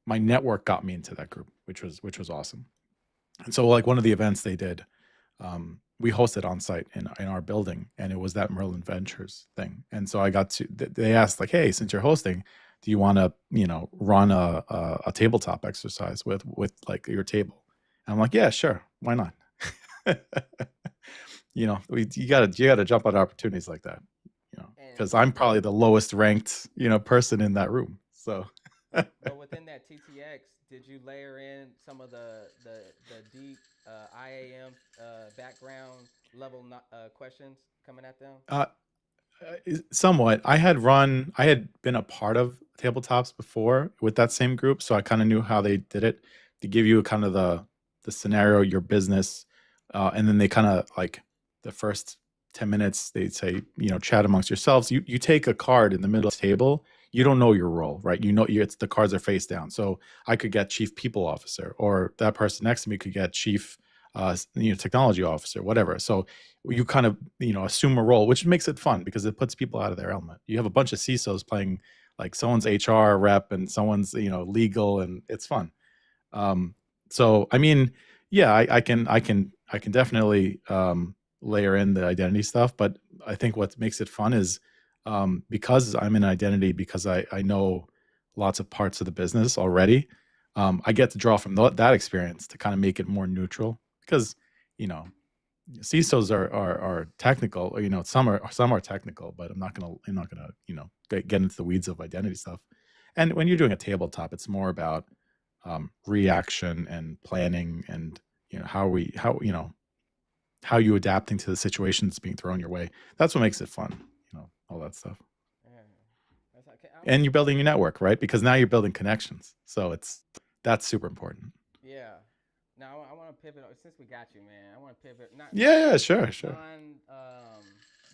my network got me into that group, which was awesome. And so like one of the events they did, we hosted on site in our building, and it was that Merlin Ventures thing. And so I got to, they asked like, hey, since you're hosting, do you want to, run a tabletop exercise with like your table? And I'm like, yeah, sure, why not? You gotta jump on opportunities like that, because I'm probably the lowest ranked, person in that room. So, but within that TTX, did you layer in some of the deep IAM background level questions coming at them? Somewhat. I had been a part of tabletops before with that same group, so I kind of knew how they did it. They give you kind of the scenario, your business, and then they kind of like the first 10 minutes they say, chat amongst yourselves. You take a card in the middle of the table. You don't know your role, right? It's the cards are face down. So I could get chief people officer, or that person next to me could get chief technology officer, whatever. So you kind of assume a role, which makes it fun because it puts people out of their element. You have a bunch of CISOs playing like someone's HR rep and someone's legal, and it's fun. So I mean, yeah, I can definitely layer in the identity stuff, but I think what makes it fun is because I'm in identity, because I know lots of parts of the business already. I get to draw from that experience to kind of make it more neutral, because CISOs are technical. Some are technical, but I'm not gonna get into the weeds of identity stuff. And when you're doing a tabletop, it's more about reaction and planning, and how you adapting to the situations being thrown your way. That's what makes it fun. All that stuff. And you're building your network, right? Because now you're building connections. So that's super important. Yeah. Now I want to pivot since we got you, man. I want to pivot. Sure.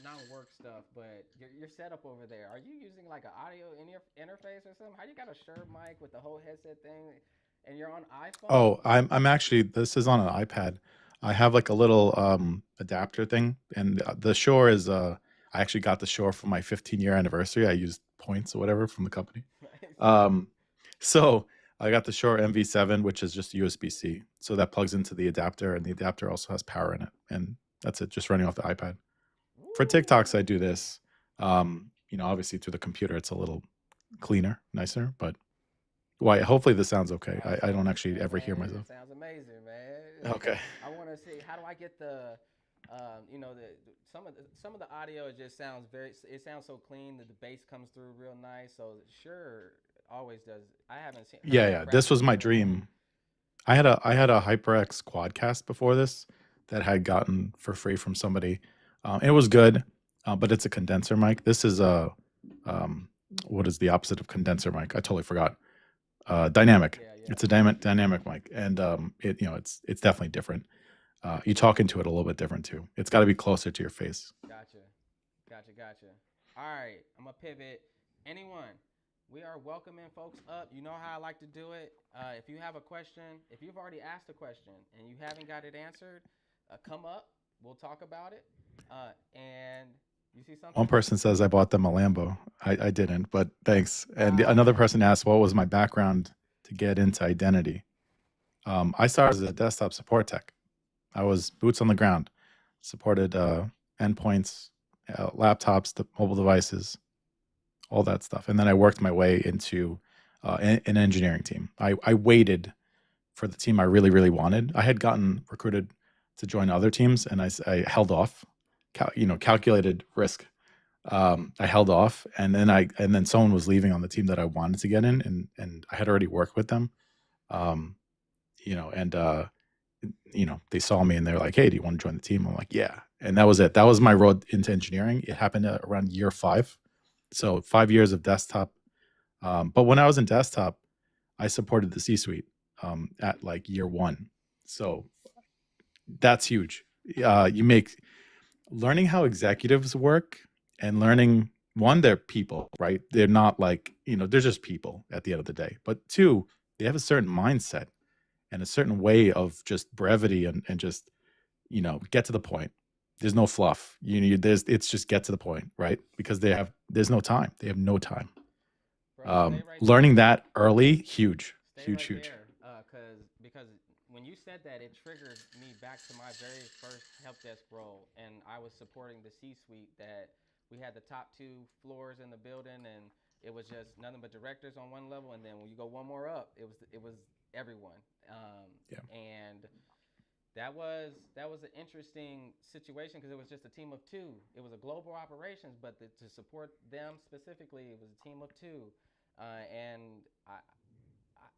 Non-work stuff, but your setup over there. Are you using like an audio interface or something? How you got a Shure mic with the whole headset thing, and you're on iPhone? Oh, I'm actually, this is on an iPad. I have like a little adapter thing, and the Shure is I actually got the Shure for my 15-year anniversary. I used points or whatever from the company. So I got the Shure MV7, which is just USB-C. So that plugs into the adapter, and the adapter also has power in it. And that's it, just running off the iPad. For TikToks, I do this. Obviously through the computer, it's a little cleaner, nicer, but hopefully this sounds okay. I don't actually ever hear myself. It sounds amazing, man. Okay. I want to see, how do I get the some of the audio, it just sounds it sounds so clean that the bass comes through real nice. So sure, always does. I haven't seen. Yeah. This was my dream. I had a HyperX Quadcast before this that I had gotten for free from somebody. It was good, but it's a condenser mic. This is what is the opposite of condenser mic? I totally forgot. Dynamic. Yeah. It's a dynamic mic, and it's definitely different. You talk into it a little bit different too. It's got to be closer to your face. Gotcha. All right, I'm gonna pivot. Anyone, we are welcoming folks up. You know how I like to do it. If you have a question, if you've already asked a question and you haven't got it answered, come up. We'll talk about it. And you see something? One person says I bought them a Lambo. I didn't, but thanks. And another person asked, what was my background to get into identity? I started as a desktop support tech. I was boots on the ground, supported endpoints, laptops, the mobile devices, all that stuff. And then I worked my way into an engineering team. I waited for the team I really, really wanted. I had gotten recruited to join other teams, and I held off. Calculated risk. I held off, and then someone was leaving on the team that I wanted to get in, and I had already worked with them. They saw me and they're like, hey, do you want to join the team? I'm like, yeah. And that was it. That was my road into engineering. It happened around year 5. So 5 years of desktop. But when I was in desktop, I supported the C-suite at like year 1. So that's huge. Learning how executives work and learning, one, they're people, right? They're not like, they're just people at the end of the day. But 2, they have a certain mindset and a certain way of just brevity and just, get to the point. There's no fluff. It's just get to the point, right? Because there's no time. They have no time. Learning that early, huge. stay Huge, right huge. there, because when you said that, it triggered me back to my very first help desk role, and I was supporting the C-suite. That we had the top 2 floors in the building, and it was just nothing but directors on one level, and then when you go one more up, it was everyone. Yeah. And that was an interesting situation because it was just a team of 2. It was a global operations, but to support them specifically, it was a team of 2, and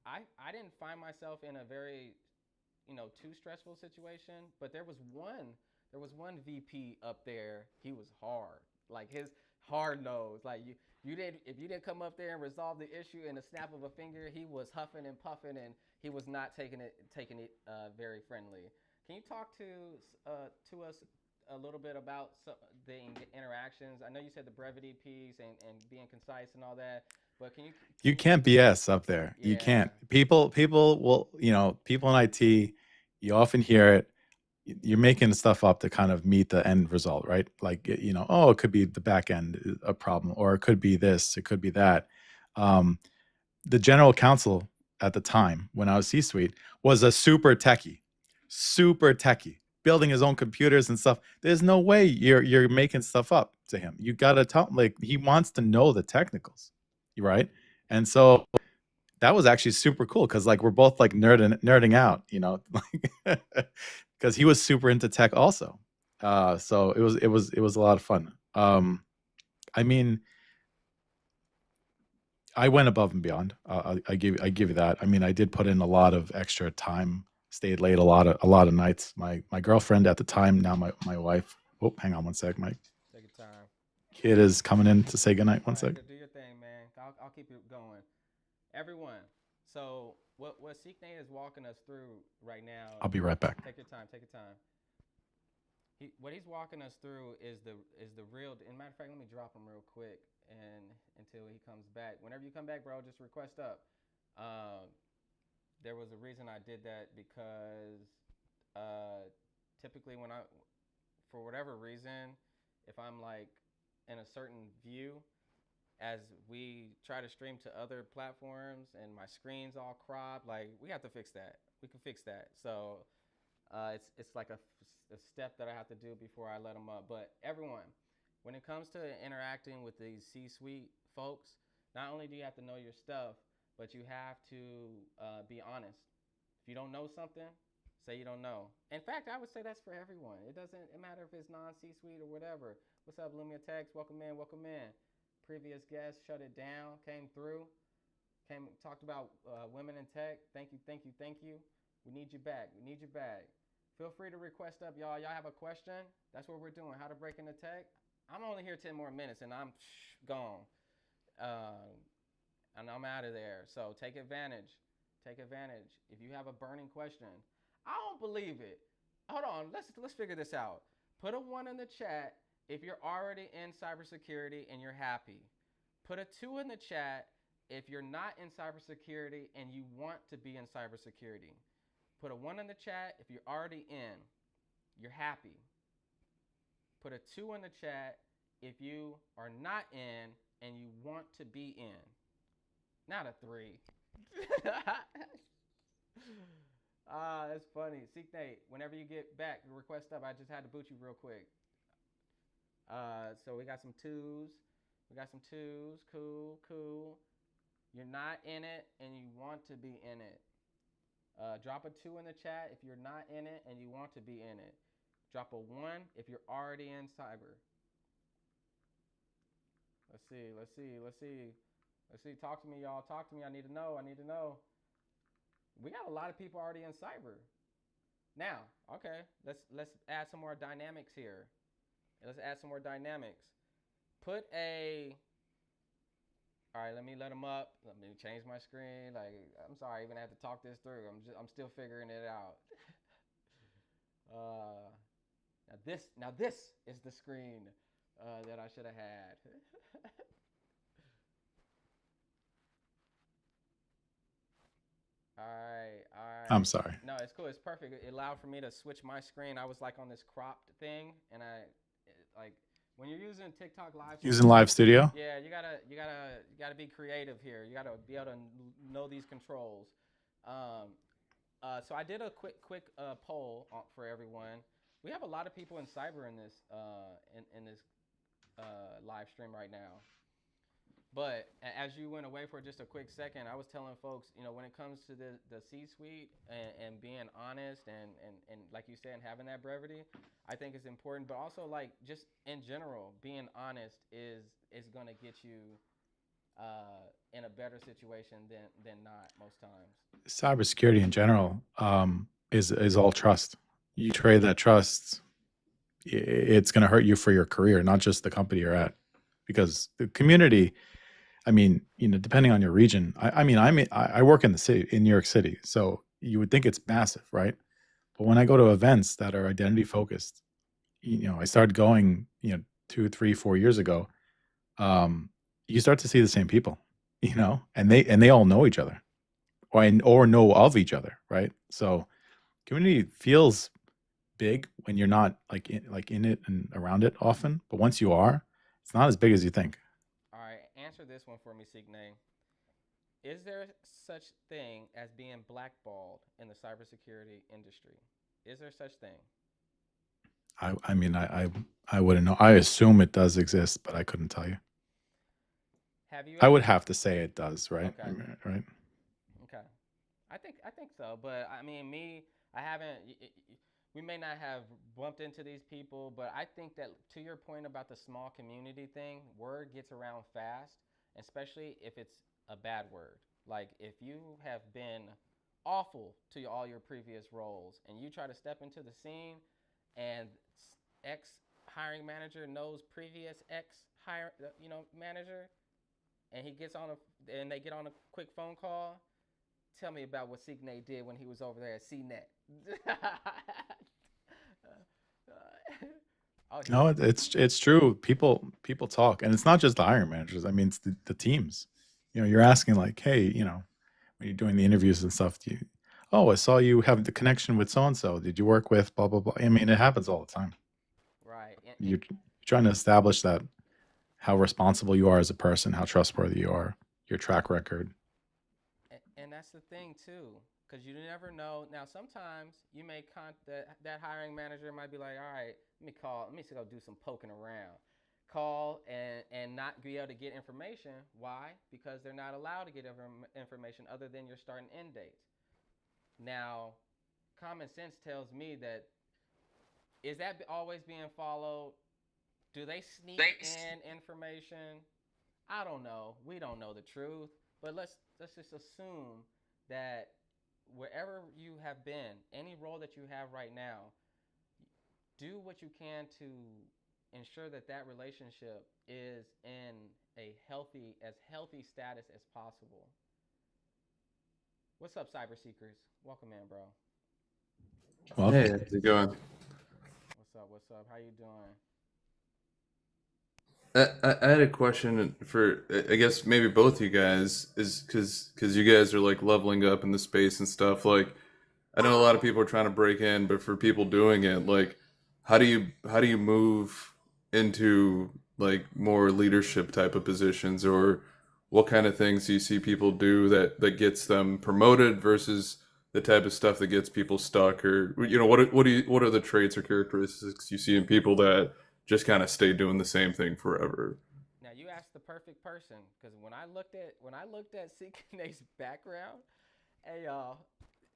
I didn't find myself in a very too stressful situation, but there was one VP up there. He was hard, like his hard nose. Like you didn't if you didn't come up there and resolve the issue in a snap of a finger, he was huffing and puffing, and he was not taking it very friendly. Can you talk to us a little bit about the interactions? I know you said the brevity piece and being concise and all that, but You can't BS up there. You yeah. can't. People will, people in IT, you often hear it. You're making stuff up to kind of meet the end result, right? Like, oh, it could be the back end a problem, or it could be this, it could be that. The general counsel at the time when I was C-suite was a super techie, building his own computers and stuff. There's no way you're making stuff up to him. You gotta tell him, like, he wants to know the technicals, right? And so that was actually super cool because like we're both like nerding out, because he was super into tech also. So it was a lot of fun. I mean, I went above and beyond. I give you that. I mean, I did put in a lot of extra time, stayed late a lot of nights. My girlfriend at the time, now my wife. Oh, hang on one sec. My Take your time. kid is coming in to say goodnight. One All right, sec. do your thing, man. I'll keep it going. Everyone. So what Sikne is walking us through right now. I'll be right back. Take your time. Take your time. What he's walking us through is the real. And matter of fact, let me drop him real quick and until he comes back. Whenever you come back, bro, just request up. Um, there was a reason I did that because typically for whatever reason, if I'm like in a certain view, as we try to stream to other platforms and my screen's all cropped, like we have to fix that. We can fix that. So it's like a step that I have to do before I let them up. But everyone, when it comes to interacting with these C-suite folks, not only do you have to know your stuff, but you have to be honest. If you don't know something, say you don't know. In fact, I would say that's for everyone. It doesn't matter if it's non-C-suite or whatever. What's up, Lumia Text? Welcome in, welcome in. Previous guest shut it down, came through, talked about women in tech. Thank you, thank you, thank you. We need you back. We need you back. Feel free to request up, y'all. Y'all have a question? That's what we're doing. How to break into tech. I'm only here 10 more minutes and I'm gone. And I'm out of there. So take advantage. Take advantage. If you have a burning question, I don't believe it. Hold on. Let's figure this out. Put a 1 in the chat if you're already in cybersecurity and you're happy. Put a 2 in the chat if you're not in cybersecurity and you want to be in cybersecurity. Put a 1 in the chat if you're already in, you're happy. Put a 2 in the chat if you are not in and you want to be in. Not a 3. That's funny. Seek Nate, whenever you get back, request up. I just had to boot you real quick. So we got some 2s. We got some 2s. Cool, cool. You're not in it and you want to be in it. Drop a 2 in the chat if you're not in it and you want to be in it. Drop a 1 if you're already in cyber. Let's see. Talk to me, y'all. Talk to me. I need to know. We got a lot of people already in cyber. Now, okay, let's add some more dynamics here. Put a. All right, let them up. Let me change my screen. Like, I'm sorry, I even had to talk this through. I'm still figuring it out. Now this is the screen that I should have had. All right. I'm sorry. No, it's cool. It's perfect. It allowed for me to switch my screen. I was like on this cropped thing, and when you're using TikTok Live, Using Live Studio. yeah, you gotta be creative here. You gotta be able to know these controls. Um, so I did a quick poll for everyone. We have a lot of people in cyber in this in this live stream right now. But as you went away for just a quick second, I was telling folks, when it comes to the C-suite and being honest and like you said, and having that brevity, I think is important. But also, like, just in general, being honest is going to get you in a better situation than not most times. Cybersecurity in general is all trust. You trade that trust, it's going to hurt you for your career, not just the company you're at, because the community. I mean, depending on your region. I work in the city in New York City, so you would think it's massive, right? But when I go to events that are identity focused, I started going, 2, 3, 4 years ago. You start to see the same people, and they all know each other, or know of each other, right? So community feels big when you're not in it and around it often, but once you are, it's not as big as you think. All right, answer this one for me, Signe. Is there such thing as being blackballed in the cybersecurity industry? Is there such thing? I mean, I wouldn't know. I assume it does exist, but I couldn't tell you. Have you I would ever? have to say it does, right? Okay. Right. Okay. I think so, but I mean, I haven't. We may not have bumped into these people, but I think that to your point about the small community thing, word gets around fast, especially if it's a bad word. Like if you have been awful to all your previous roles, and you try to step into the scene, and ex hiring manager knows previous ex hire manager, and they get on a quick phone call. Tell me about what Signe did when he was over there at CNET. Oh, No, it's true. People talk, and it's not just the hiring managers. I mean, it's the teams. You're asking like, hey, when you're doing the interviews and stuff, oh, I saw you have the connection with so and so. Did you work with blah blah blah? I mean, it happens all the time. right. You're trying to establish that how responsible you are as a person, how trustworthy you are, your track record. And that's the thing too, because you never know. Now, sometimes you may that hiring manager might be like, all right, let me go do some poking around. Call and not be able to get information. Why? Because they're not allowed to get information other than your start and end dates. Now, common sense tells me that is that always being followed? Do they sneak in information? I don't know. We don't know the truth, but let's just assume that wherever you have been, any role that you have right now, do what you can to ensure that that relationship is in a healthy status as possible. What's up, cyber seekers? Welcome in, bro. Well, Hey, how's it going? What's up? How you doing? I had a question for I guess maybe both you guys is because you guys are like leveling up in the space and stuff. Like I know a lot of people are trying to break in, but for people doing it, like how do you move into like more leadership type of positions, or what kind of things do you see people do that gets them promoted versus the type of stuff that gets people stuck, or what are the traits or characteristics you see in people that just kind of stay doing the same thing forever? Now you asked the perfect person because when I looked at CKNA's background, hey y'all,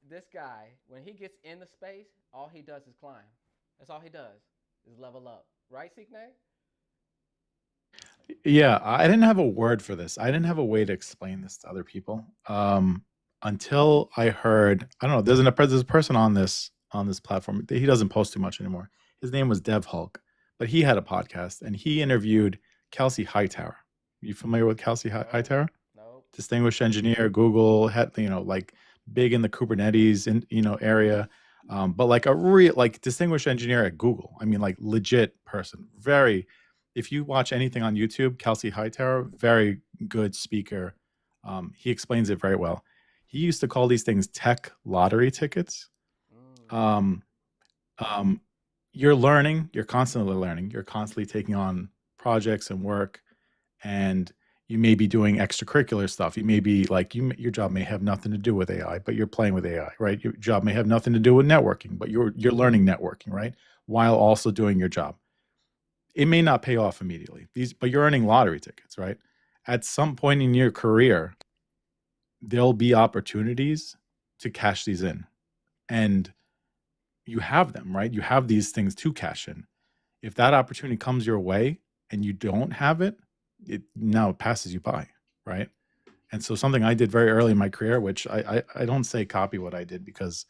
this guy when he gets in the space, all he does is climb. That's all he does is level up, right, CKNA? yeah, I didn't have a word for this. I didn't have a way to explain this to other people until I heard. I don't know. There's a person on this platform. He doesn't post too much anymore. His name was Dev Hulk, but he had a podcast and he interviewed Kelsey Hightower. You familiar with Kelsey Hightower? Nope. Distinguished engineer, Google, had like big in the Kubernetes area, but like a real like distinguished engineer at Google. I mean, like legit person. Very. If you watch anything on YouTube, Kelsey Hightower, very good speaker. He explains it very well. He used to call these things tech lottery tickets. Mm. Um, um, you're learning. You're constantly learning. You're constantly taking on projects and work, and You may be doing extracurricular stuff. You may be like your job may have nothing to do with AI, but you're playing with AI, right? Your job may have nothing to do with networking, but you're learning networking, right? While also doing your job. It may not pay off immediately. But you're earning lottery tickets, right? At some point in your career, there'll be opportunities to cash these in. And you have them, right? You have these things to cash in. If that opportunity comes your way and you don't have it, it now passes you by, right? And so something I did very early in my career, which I don't say copy what I did, because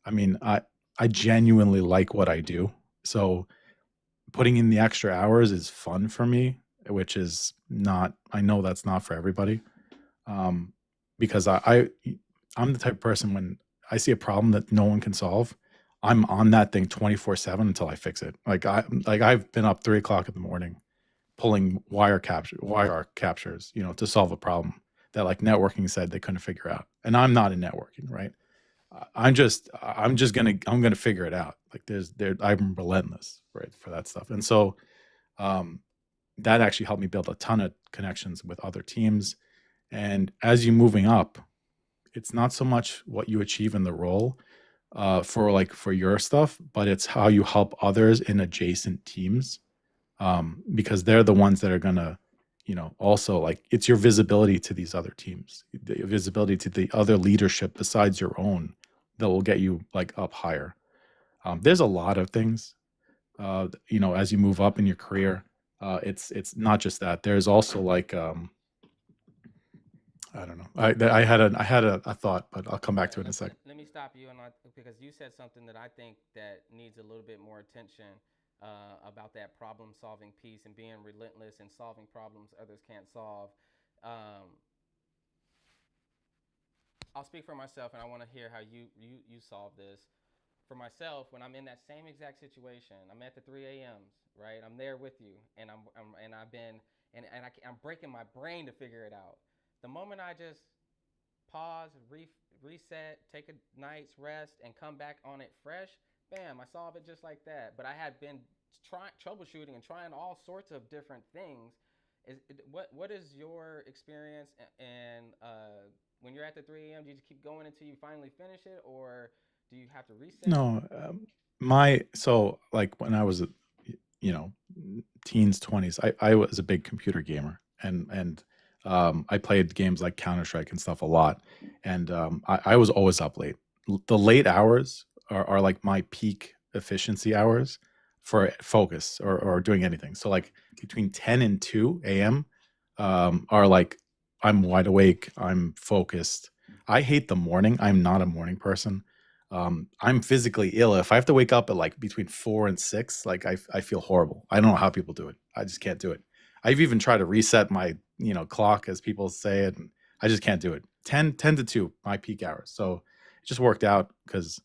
I mean I genuinely like what I do. So putting in the extra hours is fun for me, which is not, I know that's not for everybody. Because I'm the type of person, when I see a problem that no one can solve, I'm on that thing 24/7 until I fix it. I've been up 3 o'clock in the morning pulling wire captures, to solve a problem that like networking said they couldn't figure out. And I'm not in networking, right? I'm gonna figure it out. Like I'm relentless, right, for that stuff. And so that actually helped me build a ton of connections with other teams. And as you're moving up, it's not so much what you achieve in the role for your stuff, but it's how you help others in adjacent teams, because they're the ones that are gonna, also like it's your visibility to these other teams, the visibility to the other leadership besides your own, that will get you like up higher. There's a lot of things, as you move up in your career. It's not just that. There's also like I don't know. I had a thought, but I'll come back to it in a second. Let me stop you, because you said something that I think that needs a little bit more attention, about that problem-solving piece and being relentless and solving problems others can't solve. I'll speak for myself, and I want to hear how you solve this. For myself, when I'm in that same exact situation, I'm at the 3 a.m.s, right? I'm there with you, and I'm breaking my brain to figure it out. The moment I just pause, reset, take a night's rest, and come back on it fresh, bam, I solve it just like that. But I had been troubleshooting and trying all sorts of different things. What is your experience? And when you're at the 3 a.m., do you just keep going until you finally finish it, or do you have to reset? No, so like when I was, teens, 20s, I was a big computer gamer, and I played games like Counter-Strike and stuff a lot, and I was always up late. The late hours are like my peak efficiency hours for focus or doing anything. So like between 10 and 2 a.m. Are like I'm wide awake, I'm focused. I hate the morning. I'm not a morning person. I'm physically ill. If I have to wake up at like between 4 and 6, like I feel horrible. I don't know how people do it. I just can't do it. I've even tried to reset my, clock, as people say it, and I just can't do it. 10 to 2, my peak hours. So it just worked out because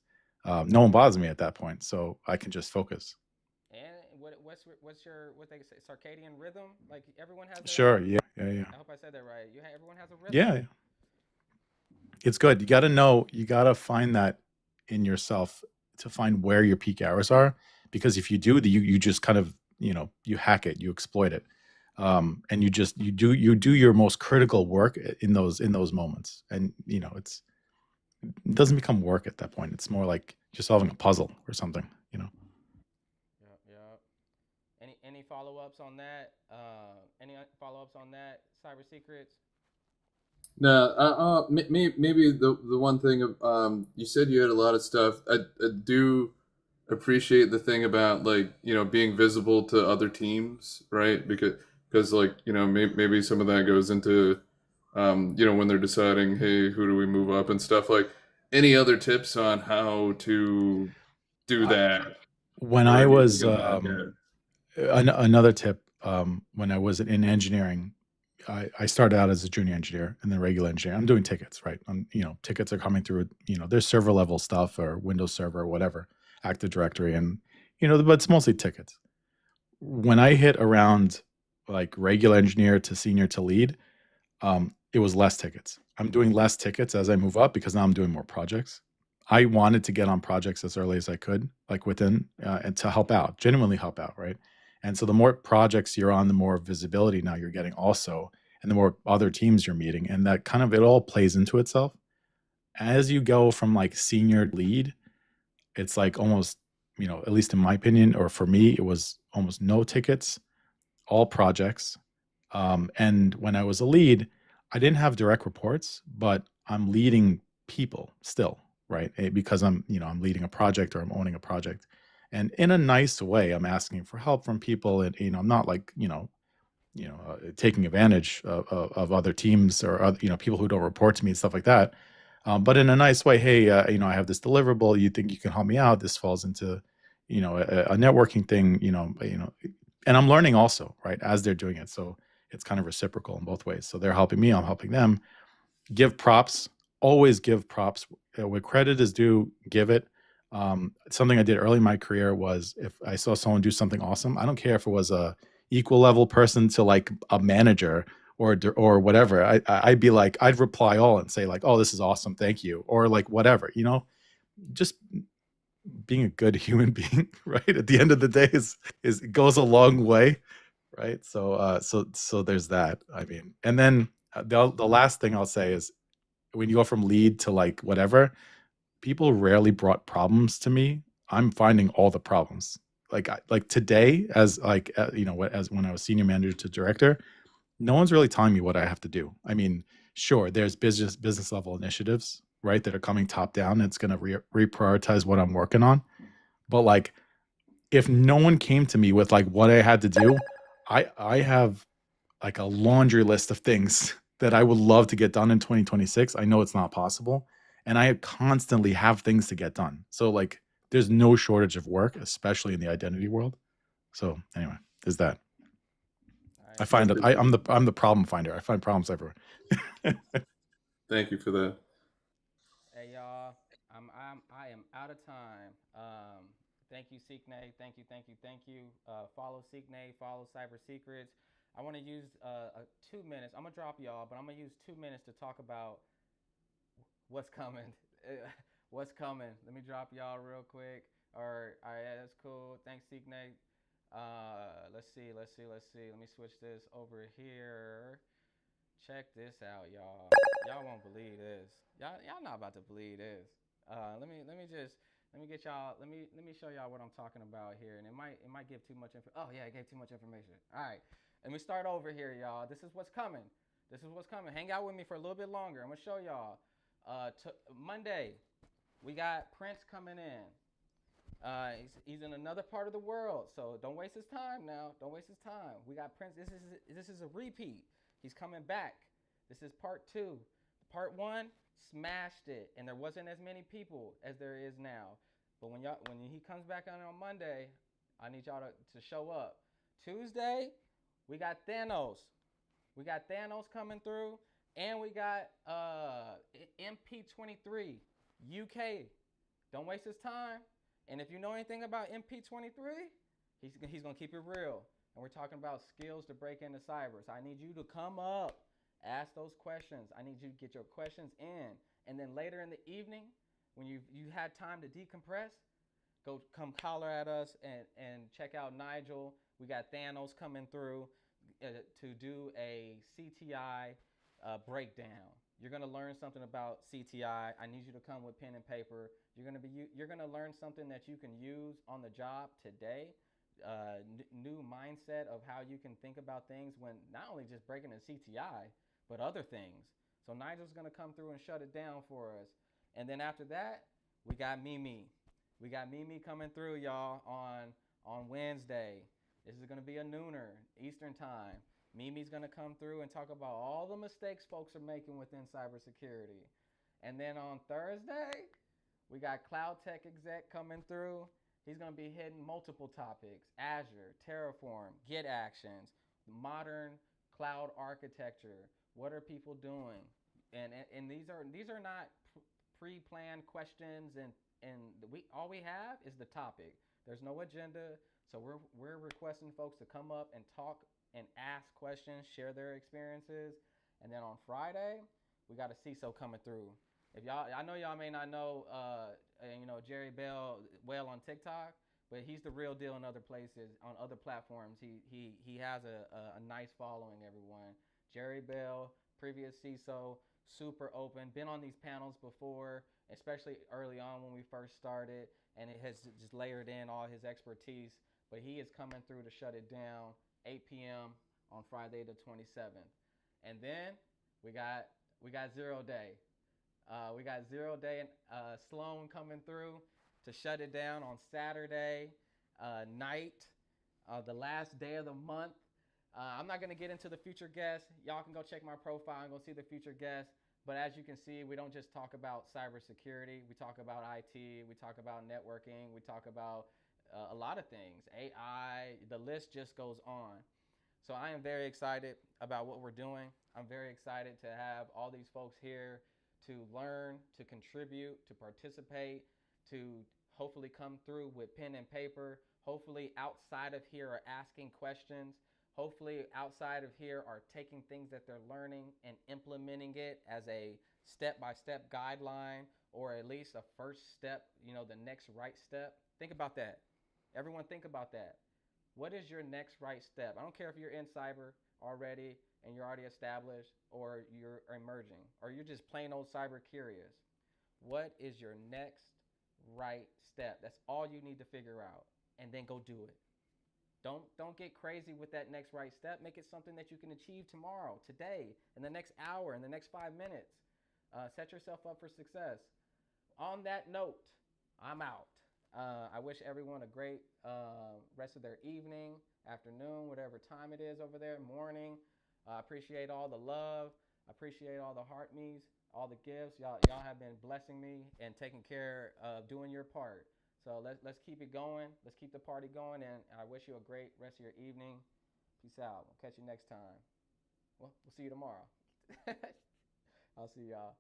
no one bothers me at that point. So I can just focus. And what's your what they say, circadian rhythm? Like everyone has. Sure. Yeah. I hope I said that right. Everyone has a rhythm. Yeah. It's good. You got to know. You got to find that in yourself to find where your peak hours are, because if you do, you just kind of you hack it, you exploit it, and you do your most critical work in those moments, and it doesn't become work at that point. It's more like just solving a puzzle or something. Yeah. Any follow-ups on that? Any follow-ups on that? Cyber Secrets? No, maybe the one thing of you said you had a lot of stuff. I do appreciate the thing about like being visible to other teams, right? Because like maybe some of that goes into when they're deciding, hey, who do we move up and stuff. Like any other tips on how to do that? When I was another tip, when I was in engineering, I started out as a junior engineer and then regular engineer. I'm doing tickets, right? Tickets are coming through. There's server level stuff or Windows Server or whatever, Active Directory, and but it's mostly tickets. When I hit around like regular engineer to senior to lead, it was less tickets. I'm doing less tickets as I move up because now I'm doing more projects. I wanted to get on projects as early as I could, like within, and to help out, genuinely help out, right? And so the more projects you're on, the more visibility now you're getting also. and the more other teams you're meeting, and that kind of, it all plays into itself. As you go from like senior to lead, it's like almost, at least in my opinion, or for me, it was almost no tickets, all projects. And when I was a lead, I didn't have direct reports, but I'm leading people still, right? Because I'm leading a project, or I'm owning a project. And in a nice way, I'm asking for help from people, and I'm not like taking advantage of other teams, or other, people who don't report to me and stuff like that. But in a nice way, hey, I have this deliverable. You think you can help me out? This falls into, a networking thing. And I'm learning also, right, as they're doing it. So it's kind of reciprocal in both ways. So they're helping me, I'm helping them. Give props. Always give props. Where credit is due, give it. Something I did early in my career was, if I saw someone do something awesome, I don't care if it was a equal level person to like a manager or whatever. I'd be like, I'd reply all and say like, oh, this is awesome, thank you, or like whatever. Just being a good human being, right? At the end of the day, is goes a long way, right? So there's that. I mean, and then the last thing I'll say is, when you go from lead to like whatever, people rarely brought problems to me. I'm finding all the problems. Like today, as like as when I was senior manager to director, no one's really telling me what I have to do. I mean, sure, there's business level initiatives, right, that are coming top down. It's going to reprioritize what I'm working on. But like, if no one came to me with like what I had to do, I have like a laundry list of things that I would love to get done in 2026. I know it's not possible, and I constantly have things to get done. So like, there's no shortage of work, especially in the identity world. So anyway, is that I Nice. find that I'm the problem finder. I find problems everywhere. Thank you for that. Hey y'all, I am out of time. Thank you, Seeknay. Thank you, thank you, thank you. Follow Seeknay. Follow Cyber Secrets. I want to use 2 minutes. I'm gonna drop y'all, but I'm gonna use 2 minutes to talk about what's coming. What's coming? Let me drop y'all real quick. All right, yeah, that's cool. Thanks, Seeknay. Let's see. Let me switch this over here. Check this out, y'all. Y'all won't believe this. Y'all not about to believe this. Let me get y'all. Let me show y'all what I'm talking about here, and it might give too much info. Oh yeah, it gave too much information. All right, let me start over here, y'all. This is what's coming. This is what's coming. Hang out with me for a little bit longer. I'm gonna show y'all. Monday, we got Prince coming in. He's in another part of the world, so don't waste his time now. Don't waste his time. We got Prince. This is a repeat. He's coming back. This is part two. Part one smashed it, and there wasn't as many people as there is now. But when he comes back on Monday, I need y'all to show up. Tuesday, we got Thanos. We got Thanos coming through, and we got MP23 UK. Don't waste his time. And if you know anything about MP23, he's gonna keep it real. And we're talking about skills to break into cyber. So I need you to come up, ask those questions. I need you to get your questions in, and then later in the evening, when you had time to decompress, come holler at us and check out Nigel. We got Thanos coming through to do a CTI breakdown. You're gonna learn something about CTI. I need you to come with pen and paper. You're gonna learn something that you can use on the job today. New mindset of how you can think about things when not only just breaking a CTI, but other things. So Nigel's gonna come through and shut it down for us. And then after that, we got Mimi. We got Mimi coming through, y'all, on Wednesday. This is gonna be a nooner Eastern time. Mimi's gonna come through and talk about all the mistakes folks are making within cybersecurity. And then on Thursday, we got Cloud Tech exec coming through. He's going to be hitting multiple topics: Azure, Terraform, Git actions, modern cloud architecture. What are people doing? And these are not pre-planned questions, and we all we have is the topic. There's no agenda, so we're requesting folks to come up and talk and ask questions, share their experiences. And then on Friday, we got a CISO coming through. If y'all, I know y'all may not know, Jerry Bell well on TikTok, but he's the real deal in other places, on other platforms. He has a nice following. Everyone, Jerry Bell, previous CISO, super open, been on these panels before, especially early on when we first started, and it has just layered in all his expertise. But he is coming through to shut it down 8 p.m. on Friday the 27th. And then we got 0 Day. We got 0 Day Sloan coming through to shut it down on Saturday night, the last day of the month. I'm not going to get into the future guests. Y'all can go check my profile and go see the future guests. But as you can see, we don't just talk about cybersecurity. We talk about IT. We talk about networking. We talk about a lot of things, AI. The list just goes on. So I am very excited about what we're doing. I'm very excited to have all these folks here to learn, to contribute, to participate, to hopefully come through with pen and paper. Hopefully outside of here are asking questions. Hopefully outside of here are taking things that they're learning and implementing it as a step-by-step guideline, or at least a first step, the next right step. Think about that. Everyone think about that. What is your next right step? I don't care if you're in cyber already and you're already established, or you're emerging, or you're just plain old cyber curious. What is your next right step? That's all you need to figure out, and then go do it. Don't get crazy with that next right step. Make it something that you can achieve tomorrow, today, in the next hour, in the next 5 minutes. Set yourself up for success. On that note, I'm out. I wish everyone a great rest of their evening, afternoon, whatever time it is over there, morning. I appreciate all the love. I appreciate all the heart me's, all the gifts. Y'all have been blessing me and taking care of doing your part. So let's keep it going. Let's keep the party going, and I wish you a great rest of your evening. Peace out. We'll catch you next time. Well, we'll see you tomorrow. I'll see y'all.